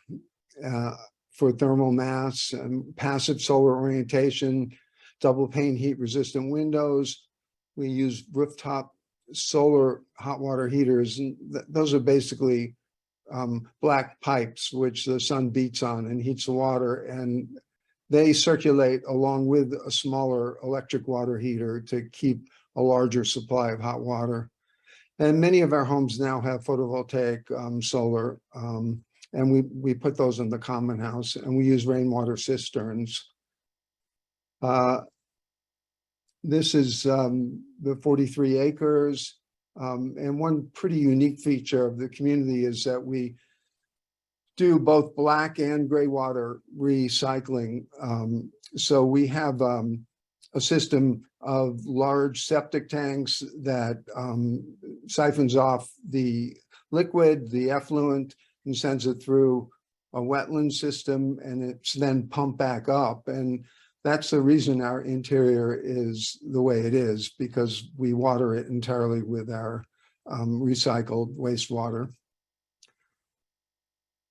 S5: for thermal mass and passive solar orientation, double pane heat resistant windows. We use rooftop solar hot water heaters, and those are basically black pipes which the sun beats on and heats the water, and they circulate along with a smaller electric water heater to keep a larger supply of hot water. And many of our homes now have photovoltaic solar, and we put those in the common house, and we use rainwater cisterns. This is the 43 acres. And one pretty unique feature of the community is that we do both black and gray water recycling. So we have a system of large septic tanks that siphons off the liquid, the effluent, and sends it through a wetland system, and it's then pumped back up. And that's the reason our interior is the way it is, because we water it entirely with our recycled wastewater.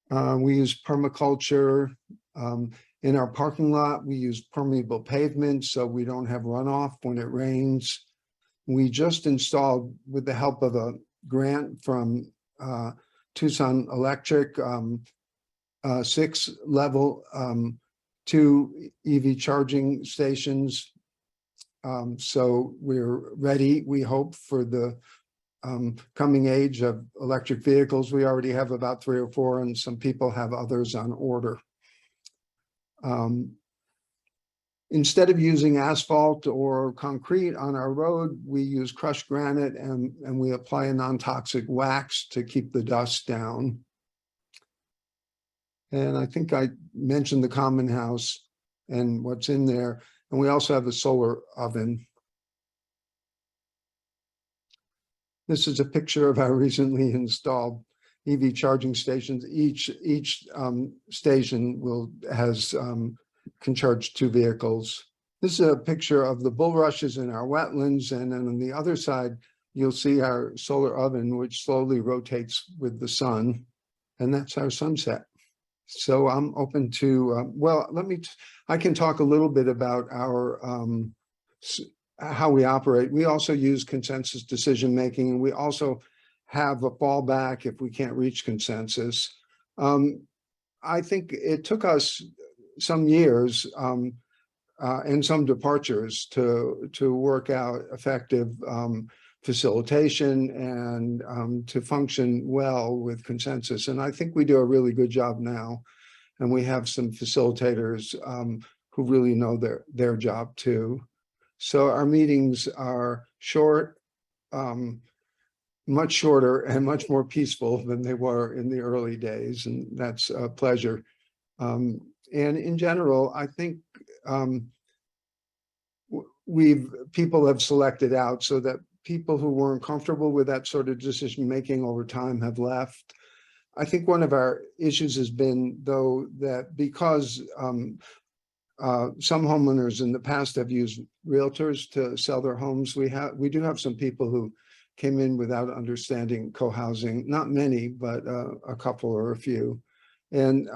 S5: We use permaculture. In our parking lot, we use permeable pavement so we don't have runoff when it rains. We just installed, with the help of a grant from Tucson Electric, 6-level 2 EV charging stations. So we're ready, we hope, for the coming age of electric vehicles. We already have about 3 or 4, and some people have others on order. Instead of using asphalt or concrete on our road, we use crushed granite, and we apply a non-toxic wax to keep the dust down. And I think I mentioned the common house and what's in there. And we also have a solar oven. This is a picture of our recently installed EV charging stations. Each station can charge 2 vehicles. This is a picture of the bulrushes in our wetlands, and then on the other side, you'll see our solar oven, which slowly rotates with the sun, and that's our sunset. So I'm open to, I can talk a little bit about our, how we operate. We also use consensus decision-making, and we also have a fallback if we can't reach consensus. I think it took us some years and some departures to work out effective facilitation and to function well with consensus. And I think we do a really good job now. And we have some facilitators who really know their job too. So our meetings are short, much shorter and much more peaceful than they were in the early days. And that's a pleasure. And in general, I think people have selected out so that people who weren't comfortable with that sort of decision making over time have left. I think one of our issues has been, though, that because some homeowners in the past have used realtors to sell their homes, we do have some people who came in without understanding co-housing. Not many, but a couple or a few. And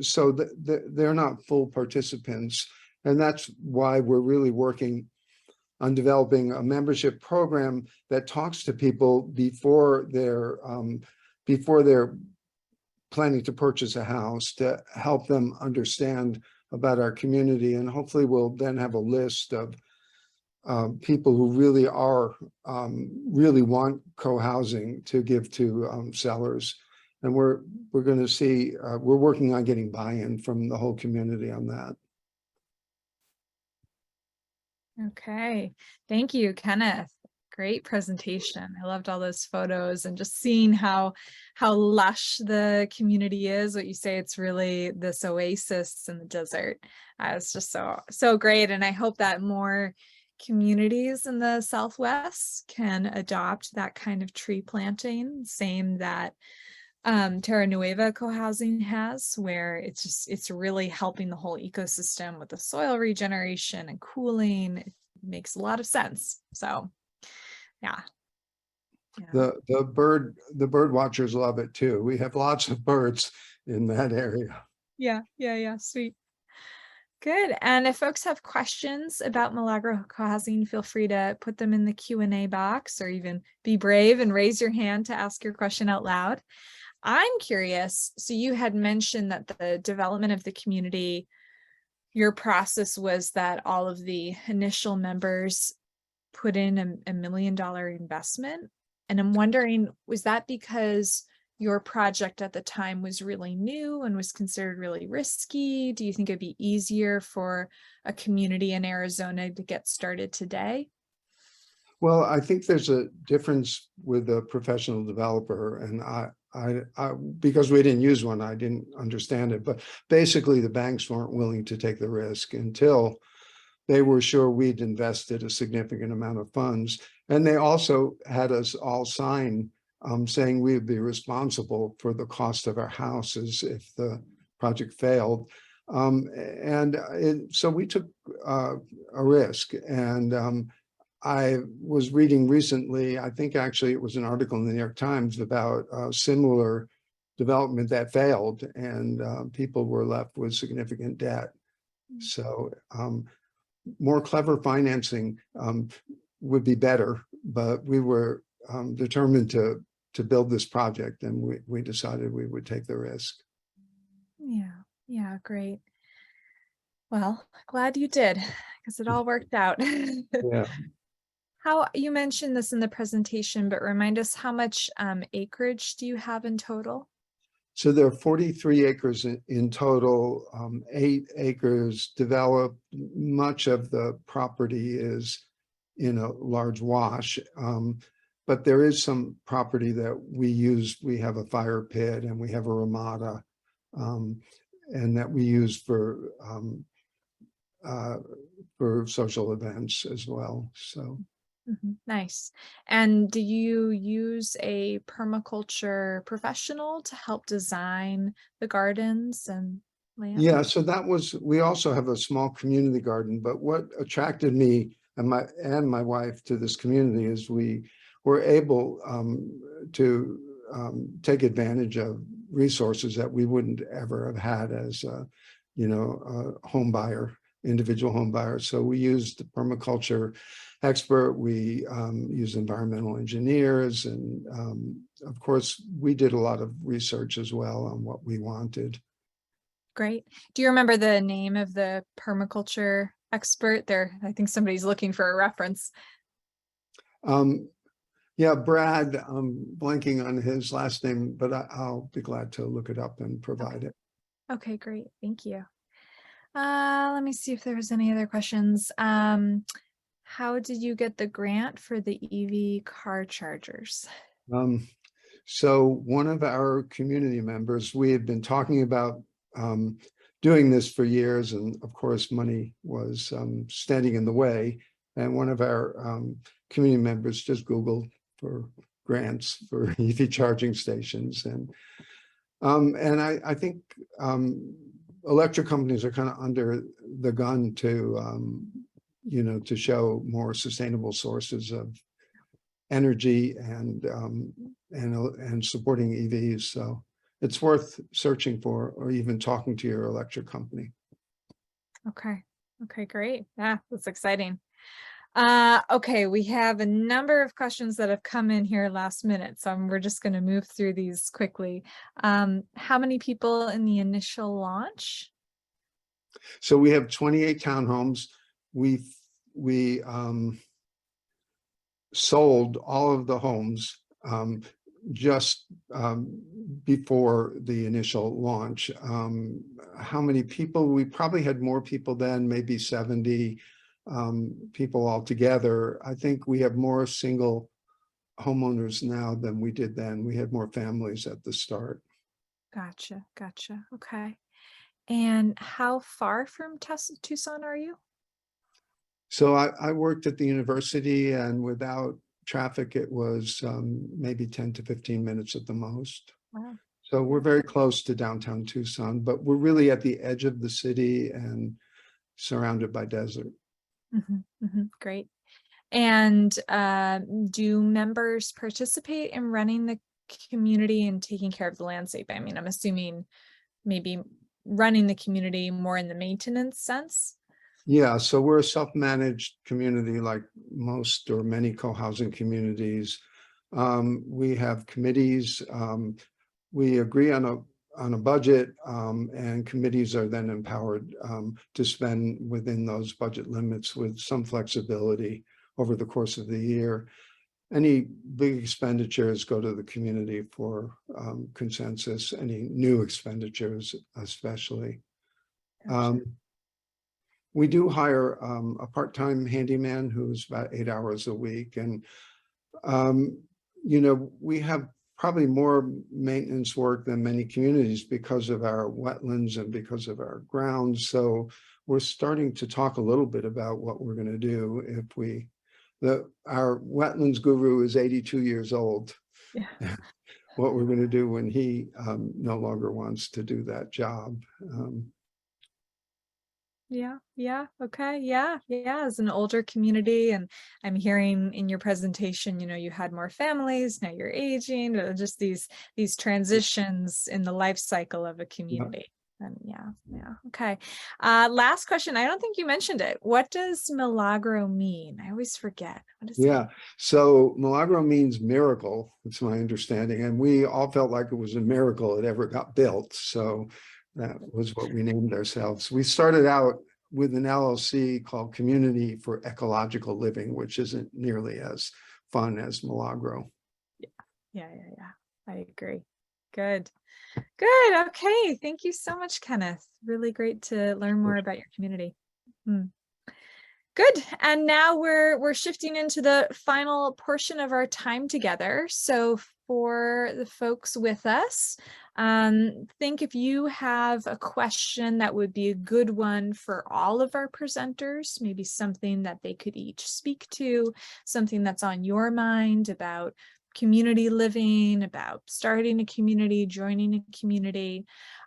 S5: so they're not full participants. And that's why we're really working on developing a membership program that talks to people before they're planning to purchase a house, to help them understand about our community. And hopefully we'll then have a list of people who really want co-housing to give to sellers. And we're going to see, we're working on getting buy-in from the whole community on that.
S1: Okay, thank you, Kenneth. Great presentation. I loved all those photos and just seeing how lush the community is. What you say, it's really this oasis in the desert. It's just so great. And I hope that more communities in the Southwest can adopt that kind of tree planting, same that Tierra Nueva Cohousing has, where it's really helping the whole ecosystem with the soil regeneration and cooling. It makes a lot of sense. So yeah.
S5: The bird watchers love it too. We have lots of birds in that area.
S1: Yeah, sweet. Good. And if folks have questions about Milagro Cohousing, feel free to put them in the Q&A box, or even be brave and raise your hand to ask your question out loud. I'm curious, so you had mentioned that the development of the community, your process was that all of the initial members put in a $1 million investment. And I'm wondering, was that because your project at the time was really new and was considered really risky? Do you think it'd be easier for a community in Arizona to get started today?
S5: Well, I think there's a difference with a professional developer, and I because we didn't use one, I didn't understand it. But basically, the banks weren't willing to take the risk until they were sure we'd invested a significant amount of funds. And they also had us all sign saying we would be responsible for the cost of our houses if the project failed. So we took a risk. And I was reading recently, I think actually it was an article in the New York Times about a similar development that failed, and people were left with significant debt. So more clever financing would be better, but we were determined to build this project, and we decided we would take the risk.
S1: Yeah, great. Well, glad you did, because it all worked out.
S5: Yeah.
S1: How, you mentioned this in the presentation, but remind us, how much acreage do you have in total?
S5: So there are 43 acres in total, 8 acres developed. Much of the property is in a large wash, but there is some property that we use. We have a fire pit and we have a ramada, and that we use for social events as well. So
S1: Nice. And do you use a permaculture professional to help design the gardens and land?
S5: Yeah, so we also have a small community garden, but what attracted me and my wife to this community is we were able to take advantage of resources that we wouldn't ever have had as a home buyer, individual home buyer. So we used the permaculture expert, we used environmental engineers, and of course we did a lot of research as well on what we wanted.
S1: Great. Do you remember the name of the permaculture expert there? I think somebody's looking for a reference.
S5: Yeah, Brad, I'm blanking on his last name, but I'll be glad to look it up and provide it.
S1: Okay, great. Thank you. Let me see if there was any other questions. How did you get the grant for the EV car chargers?
S5: So one of our community members, we had been talking about doing this for years, and of course money was standing in the way, and one of our community members just Googled for grants for EV charging stations, and I think electric companies are kind of under the gun to to show more sustainable sources of energy and supporting EVs. So it's worth searching for, or even talking to your electric company.
S1: Okay. Okay, great. Yeah, that's exciting. Okay, we have a number of questions that have come in here last minute, so we're just going to move through these quickly. How many people in the initial launch?
S5: So we have 28 townhomes. We sold all of the homes just before the initial launch. How many people? We probably had more people then, maybe 70 people altogether. I think we have more single homeowners now than we did then. We had more families at the start.
S1: Gotcha. Okay. And how far from Tucson are you?
S5: So I worked at the university, and without traffic, it was maybe 10 to 15 minutes at the most.
S1: Wow.
S5: So we're very close to downtown Tucson, but we're really at the edge of the city and surrounded by desert.
S1: Great. And do members participate in running the community and taking care of the landscape? I mean, I'm assuming maybe running the community more in the maintenance sense.
S5: Yeah, so we're a self-managed community like most or many co-housing communities. We have committees. We agree on a budget, and committees are then empowered to spend within those budget limits with some flexibility over the course of the year. Any big expenditures go to the community for consensus, any new expenditures especially.
S1: Gotcha.
S5: We do hire a part-time handyman who's about 8 hours a week. And, we have probably more maintenance work than many communities because of our wetlands and because of our grounds. So we're starting to talk a little bit about what we're going to do if our wetlands guru is 82 years old.
S1: Yeah.
S5: What we're going to do when he no longer wants to do that job.
S1: Yeah. Okay. Yeah. As an older community, and I'm hearing in your presentation, you had more families, now you're aging, just these transitions in the life cycle of a community. And yeah. Okay. Last question. I don't think you mentioned it. What does Milagro mean? I always forget. What is it?
S5: So Milagro means miracle. It's my understanding. And we all felt like it was a miracle it ever got built. So that was what we named ourselves. We started out with an LLC called Community for Ecological Living, which isn't nearly as fun as Milagro.
S1: Yeah. I agree. Good. Okay. Thank you so much, Kenneth. Really great to learn more about your community. Good. And now we're shifting into the final portion of our time together. So for the folks with us. Think if you have a question that would be a good one for all of our presenters, maybe something that they could each speak to, something that's on your mind about community living, about starting a community, joining a community.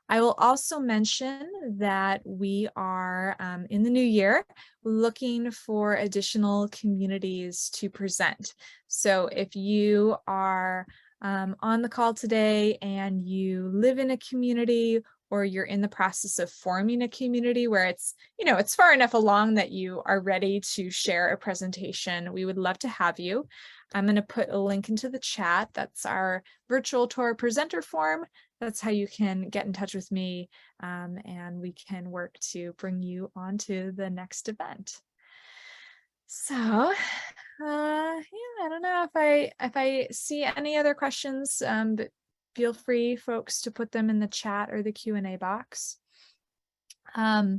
S1: I will also mention that we are in the new year looking for additional communities to present. So if you are on the call today and you live in a community, or you're in the process of forming a community where it's, it's far enough along that you are ready to share a presentation, we would love to have you. I'm going to put a link into the chat. That's our virtual tour presenter form. That's how you can get in touch with me, and we can work to bring you on to the next event. So, yeah, I don't know if I see any other questions, but feel free, folks, to put them in the chat or the Q&A box. I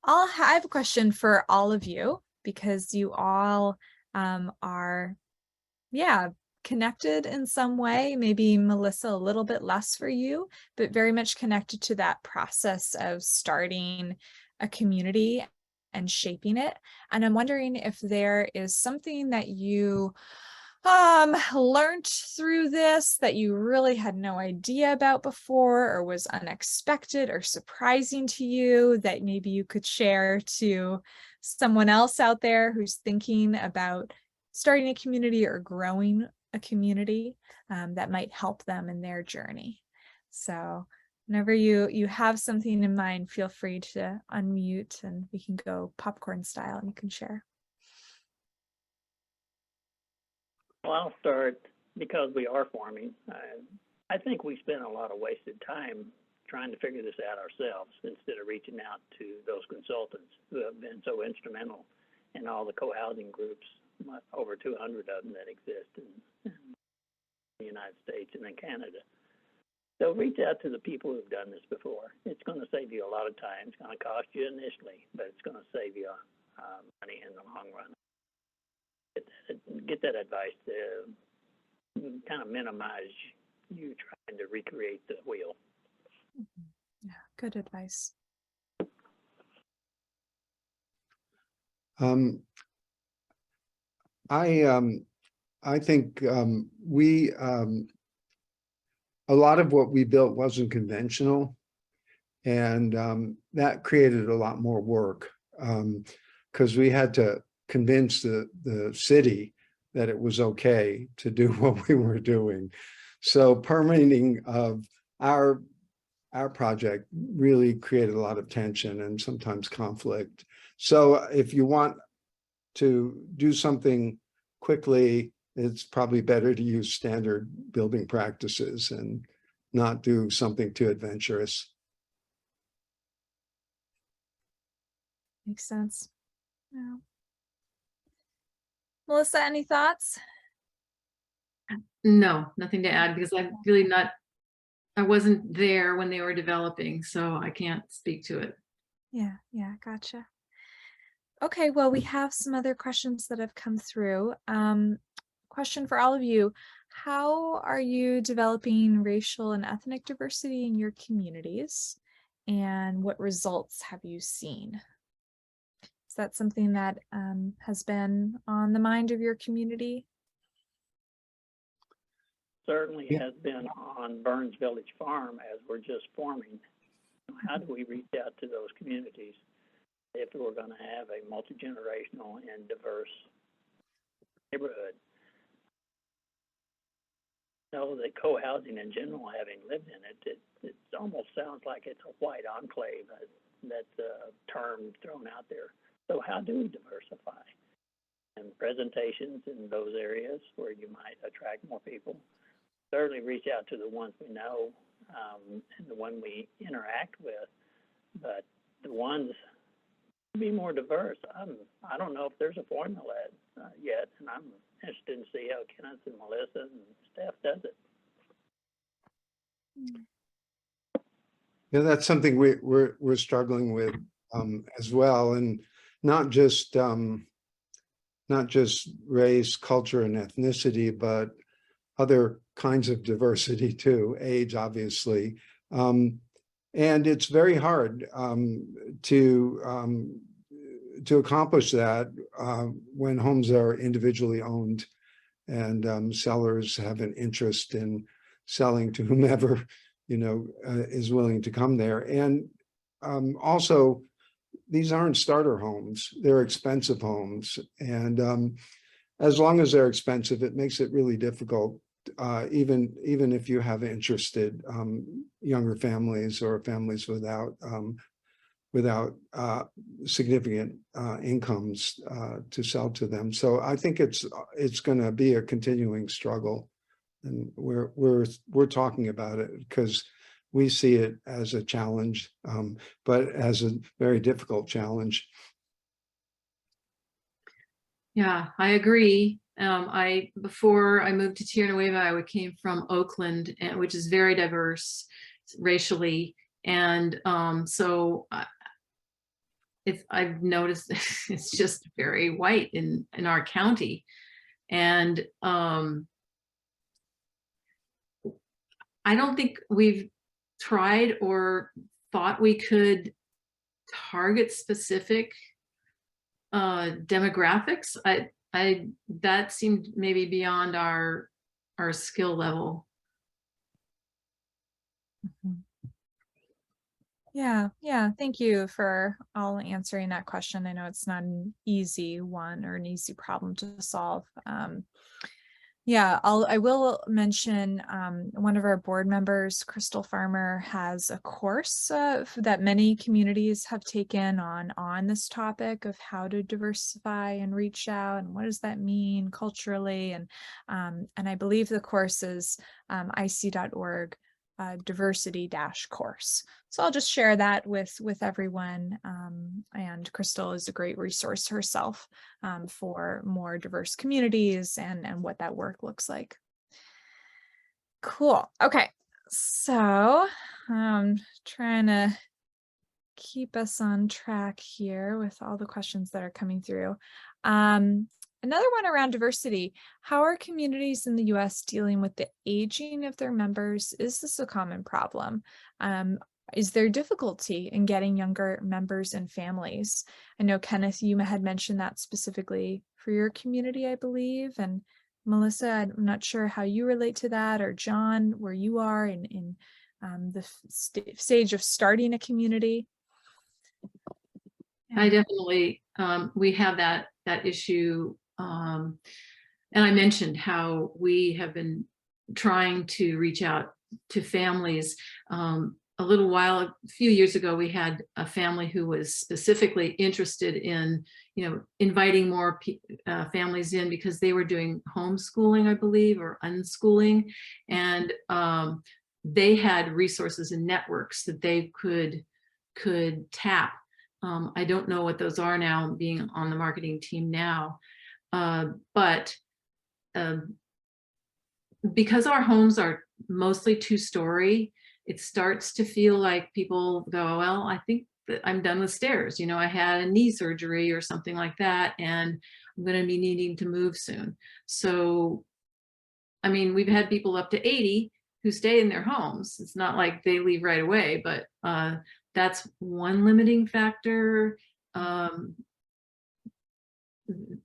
S1: have a question for all of you, because you all are, connected in some way. Maybe Melissa a little bit less for you, but very much connected to that process of starting a community and shaping it. And I'm wondering if there is something that you learned through this that you really had no idea about before, or was unexpected or surprising to you, that maybe you could share to someone else out there who's thinking about starting a community or growing a community, that might help them in their journey. So whenever you have something in mind, feel free to unmute and we can go popcorn style and you can share.
S4: Well, I'll start because we are forming. I think we spent a lot of wasted time trying to figure this out ourselves instead of reaching out to those consultants who have been so instrumental in all the co-housing groups, over 200 of them that exist in the United States and in Canada. So reach out to the people who've done this before. It's going to save you a lot of time. It's going to cost you initially, but it's going to save you money in the long run. Get that advice to kind of minimize you trying to recreate the wheel.
S1: Yeah, good advice.
S5: I think a lot of what we built wasn't conventional, and that created a lot more work, because we had to convince the city that it was okay to do what we were doing. So permitting of our project really created a lot of tension and sometimes conflict. So if you want to do something quickly, it's probably better to use standard building practices and not do something too adventurous.
S1: Makes sense. Yeah. Melissa, any thoughts?
S2: No, nothing to add, because I wasn't there when they were developing, so I can't speak to it.
S1: Yeah, gotcha. Okay, well, we have some other questions that have come through. Question for all of you: how are you developing racial and ethnic diversity in your communities, and what results have you seen? Is that something that has been on the mind of your community?
S4: Certainly has been on Burns Village Farm as we're just forming. How do we reach out to those communities if we're going to have a multi-generational and diverse neighborhood? Know that co-housing in general, having lived in it, it almost sounds like it's a white enclave. That's a term thrown out there. So how do we diversify? And presentations in those areas where you might attract more people. Certainly reach out to the ones we know and the one we interact with, but the ones be more diverse. I don't know if there's a formula yet, and I'm interested to see how Kenneth and Melissa and Steph does it.
S5: Yeah, that's something we're struggling with as well, and not just race, culture, and ethnicity, but other kinds of diversity too, age, obviously. And it's very hard to accomplish that when homes are individually owned and sellers have an interest in selling to whomever, is willing to come there. And also, these aren't starter homes, they're expensive homes. And as long as they're expensive, it makes it really difficult, even if you have interested younger families or families without significant incomes to sell to them. So I think it's going to be a continuing struggle, and we're talking about it because we see it as a challenge, but as a very difficult challenge.
S2: Yeah, I agree. Before I moved to Tierra Nueva, I came from Oakland, which is very diverse racially, and so I've noticed it's just very white in our county, and I don't think we've tried or thought we could target specific demographics. That seemed maybe beyond our skill level.
S1: Yeah, thank you for all answering that question. I know it's not an easy one or an easy problem to solve. I will mention one of our board members, Crystal Farmer, has a course that many communities have taken on this topic of how to diversify and reach out, and what does that mean culturally. And I believe the course is ic.org diversity-course. So I'll just share that with everyone. And Crystal is a great resource herself for more diverse communities and what that work looks like. Cool. Okay. So I'm trying to keep us on track here with all the questions that are coming through. Another one around diversity. How are communities in the U.S. dealing with the aging of their members? Is this a common problem? Is there difficulty in getting younger members and families? I know, Kenneth, you had mentioned that specifically for your community, I believe. And Melissa, I'm not sure how you relate to that, or John, where you are in the stage of starting a community.
S2: I definitely, we have that issue. And I mentioned how we have been trying to reach out to families. A few years ago, we had a family who was specifically interested in, inviting more families in because they were doing homeschooling, I believe, or unschooling. And they had resources and networks that they could tap. I don't know what those are now, being on the marketing team now. But because our homes are mostly two-story, it starts to feel like people go, well, I think that I'm done with stairs. I had a knee surgery or something like that, and I'm going to be needing to move soon. So, I mean, we've had people up to 80 who stay in their homes. It's not like they leave right away, but that's one limiting factor.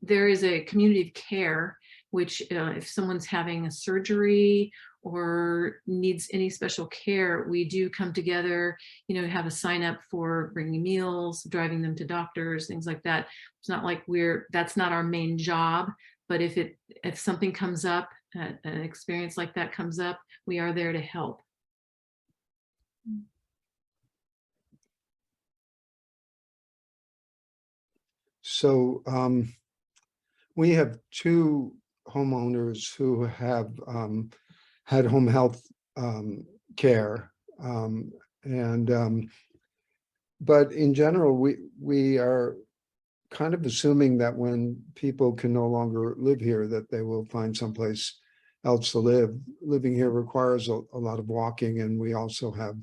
S2: There is a community of care, which if someone's having a surgery or needs any special care, we do come together, have a sign up for bringing meals, driving them to doctors, things like that. It's not like that's not our main job, but if something comes up, an experience like that comes up, we are there to help.
S5: So we have two homeowners who have had home health care, but in general, we are kind of assuming that when people can no longer live here, that they will find someplace else to live. Living here requires a lot of walking, and we also have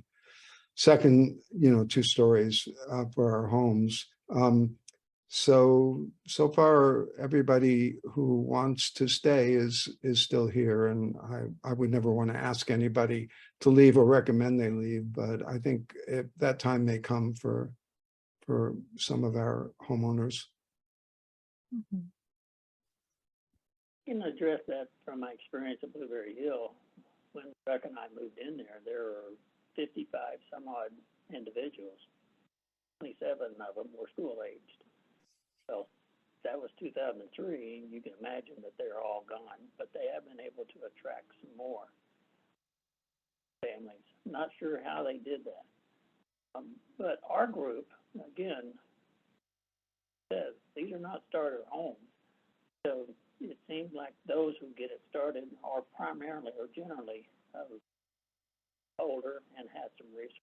S5: second, 2 stories for our homes. so far, everybody who wants to stay is still here, and I would never want to ask anybody to leave or recommend they leave, but I think that time may come for some of our homeowners.
S1: Mhm.
S4: Can address that from my experience at Blueberry Hill. When Chuck and I moved in there were 55 some odd individuals. 27 of them were school aged. So that was 2003. You can imagine that they're all gone, but they have been able to attract some more families. Not sure how they did that. But our group, again, says these are not starter homes. So it seems like those who get it started are primarily or generally older and had some resources.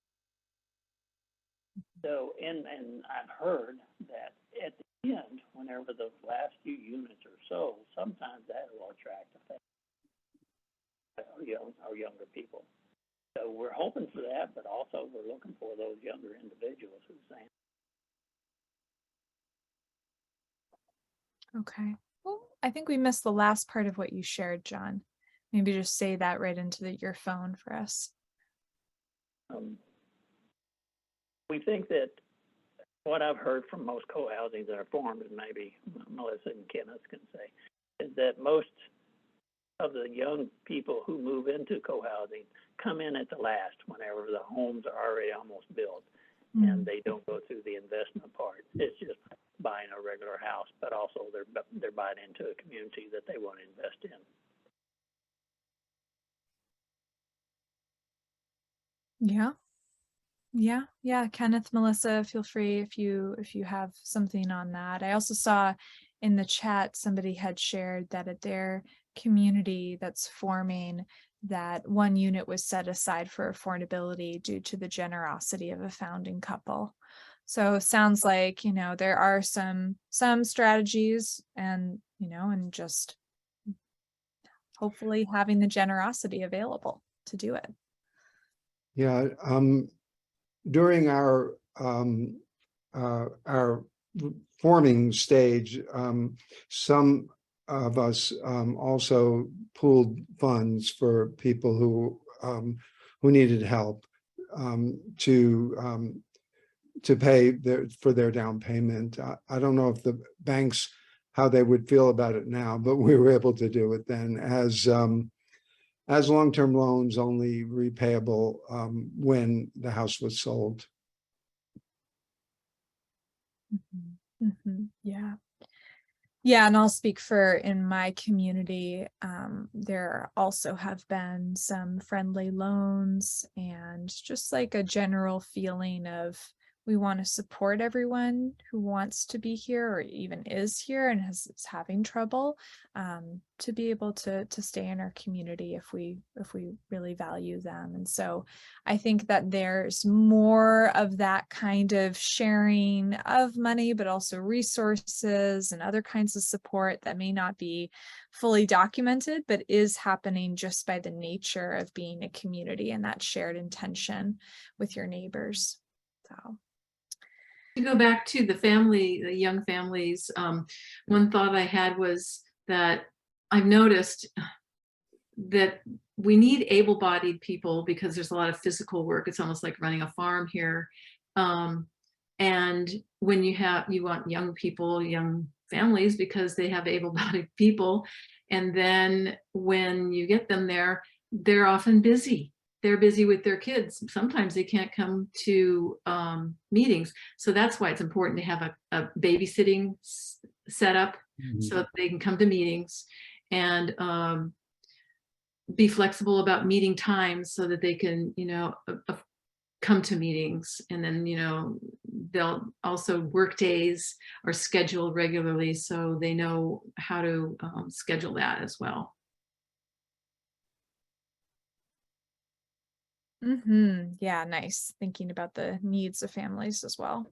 S4: So, and I've heard that at the end, whenever the last few units are sold, sometimes that will attract our younger people. So we're hoping for that, but also we're looking for those younger individuals who say.
S1: Okay. Well, I think we missed the last part of what you shared, John. Maybe just say that right into your phone for us.
S4: We think that what I've heard from most co-housings that are formed, and maybe Melissa and Kenneth can say, is that most of the young people who move into co-housing come in at the last whenever the homes are already almost built, and they don't go through the investment part. It's just buying a regular house, but also they're buying into a community that they want to invest in.
S1: Yeah. Kenneth, Melissa, feel free if you have something on that. I also saw in the chat somebody had shared that at their community that's forming, that one unit was set aside for affordability due to the generosity of a founding couple. So sounds like, there are some strategies, and and just hopefully having the generosity available to do it.
S5: Yeah, during our forming stage, some of us also pooled funds for people who needed help to pay for their down payment. I don't know if the banks, how they would feel about it now, but we were able to do it then as long-term loans, only repayable when the house was sold.
S1: Yeah, and I'll speak for in my community, there also have been some friendly loans and just like a general feeling of we want to support everyone who wants to be here or even is here and is having trouble, to be able to stay in our community if we really value them. And so I think that there's more of that kind of sharing of money, but also resources and other kinds of support that may not be fully documented, but is happening just by the nature of being a community and that shared intention with your neighbors. So
S2: to go back to the young families, one thought I had was that I've noticed that we need able-bodied people because there's a lot of physical work. It's almost like running a farm here. And when you want young people, young families, because they have able-bodied people. And then when you get them there, they're often busy. They're busy with their kids. Sometimes they can't come to meetings. So that's why it's important to have a babysitting setup so that they can come to meetings, and be flexible about meeting times so that they can, come to meetings. And then, they'll also work days are scheduled regularly, so they know how to schedule that as well.
S1: Yeah, nice. Thinking about the needs of families as well.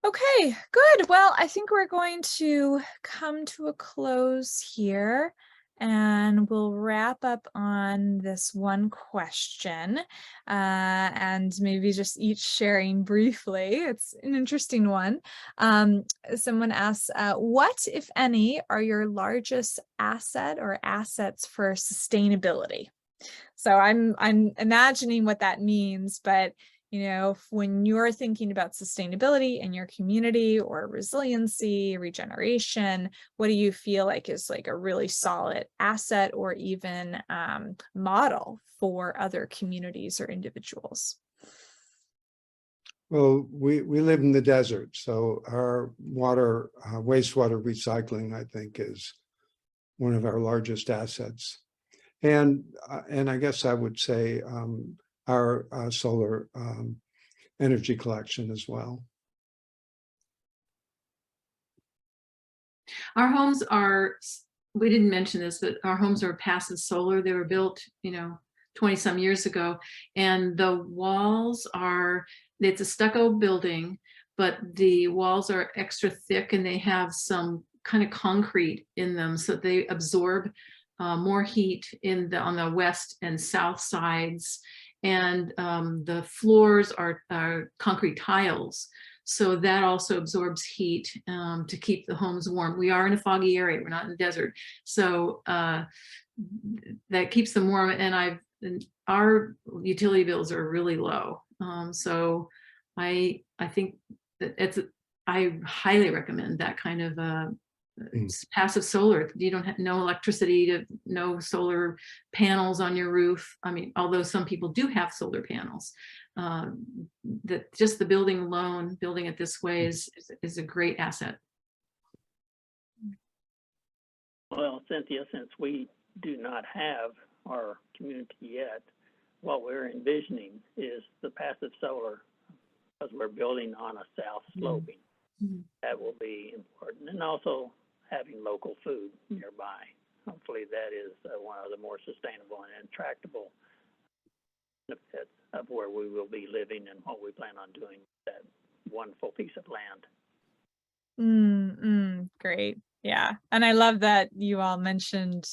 S1: Okay, good. Well, I think we're going to come to a close here. And we'll wrap up on this one question, and maybe just each sharing briefly. It's an interesting one. Someone asks, what, if any, are your largest asset or assets for sustainability? So I'm imagining what that means, but when you're thinking about sustainability in your community or resiliency, regeneration, what do you feel like is like a really solid asset or even model for other communities or individuals?
S5: Well, we live in the desert, so our water, wastewater recycling, I think, is one of our largest assets. And I guess I would say our solar energy collection as well.
S2: Our homes are, we didn't mention this, but our homes are passive solar. They were built, 20 some years ago, and the walls are, it's a stucco building, but the walls are extra thick and they have some kind of concrete in them, so they absorb more heat on the west and south sides, and the floors are concrete tiles, so that also absorbs heat to keep the homes warm. We are in a foggy area, we're not in the desert, so that keeps them warm. And our utility bills are really low, so I think that I highly recommend that kind of passive solar. You don't have no electricity, no solar panels on your roof. I mean, although some people do have solar panels, that just the building alone, building it this way is a great asset.
S4: Well, Cynthia, since we do not have our community yet, what we're envisioning is the passive solar, because we're building on a south sloping. Mm-hmm. That will be important, and also having local food nearby. Hopefully that is one of the more sustainable and tractable benefits of where we will be living and what we plan on doing with that wonderful piece of land.
S1: Great. Yeah. And I love that you all mentioned,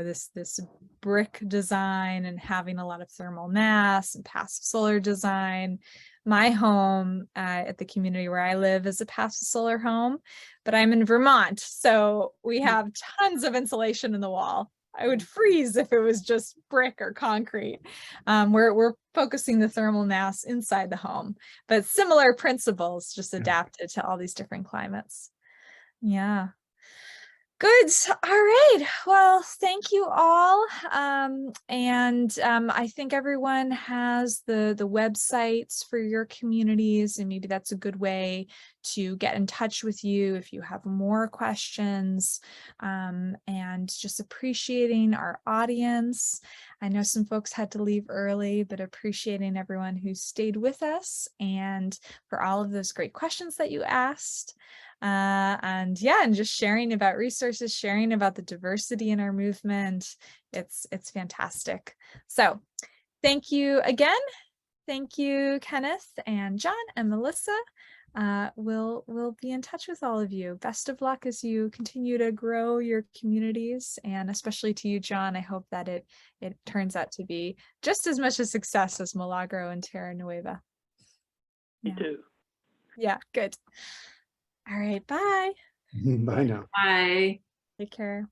S1: this brick design and having a lot of thermal mass and passive solar design. My home at the community where I live is a passive solar home, but I'm in Vermont, so we have tons of insulation in the wall. I would freeze if it was just brick or concrete. We're focusing the thermal mass inside the home, but similar principles, just adapted to all these different climates. Yeah. Good. All right. Well, thank you all. I think everyone has the websites for your communities, and maybe that's a good way to get in touch with you if you have more questions, and just appreciating our audience. I know some folks had to leave early, but appreciating everyone who stayed with us and for all of those great questions that you asked. And just sharing about resources, sharing about the diversity in our movement. It's fantastic. So thank you again. Thank you, Kenneth and John and Melissa. We'll be in touch with all of you. Best of luck as you continue to grow your communities, and especially to you, John. I hope that it turns out to be just as much a success as Milagro and Tierra Nueva.
S4: Me too.
S1: Yeah, good. All right, bye.
S5: Bye now.
S2: Bye.
S1: Take care.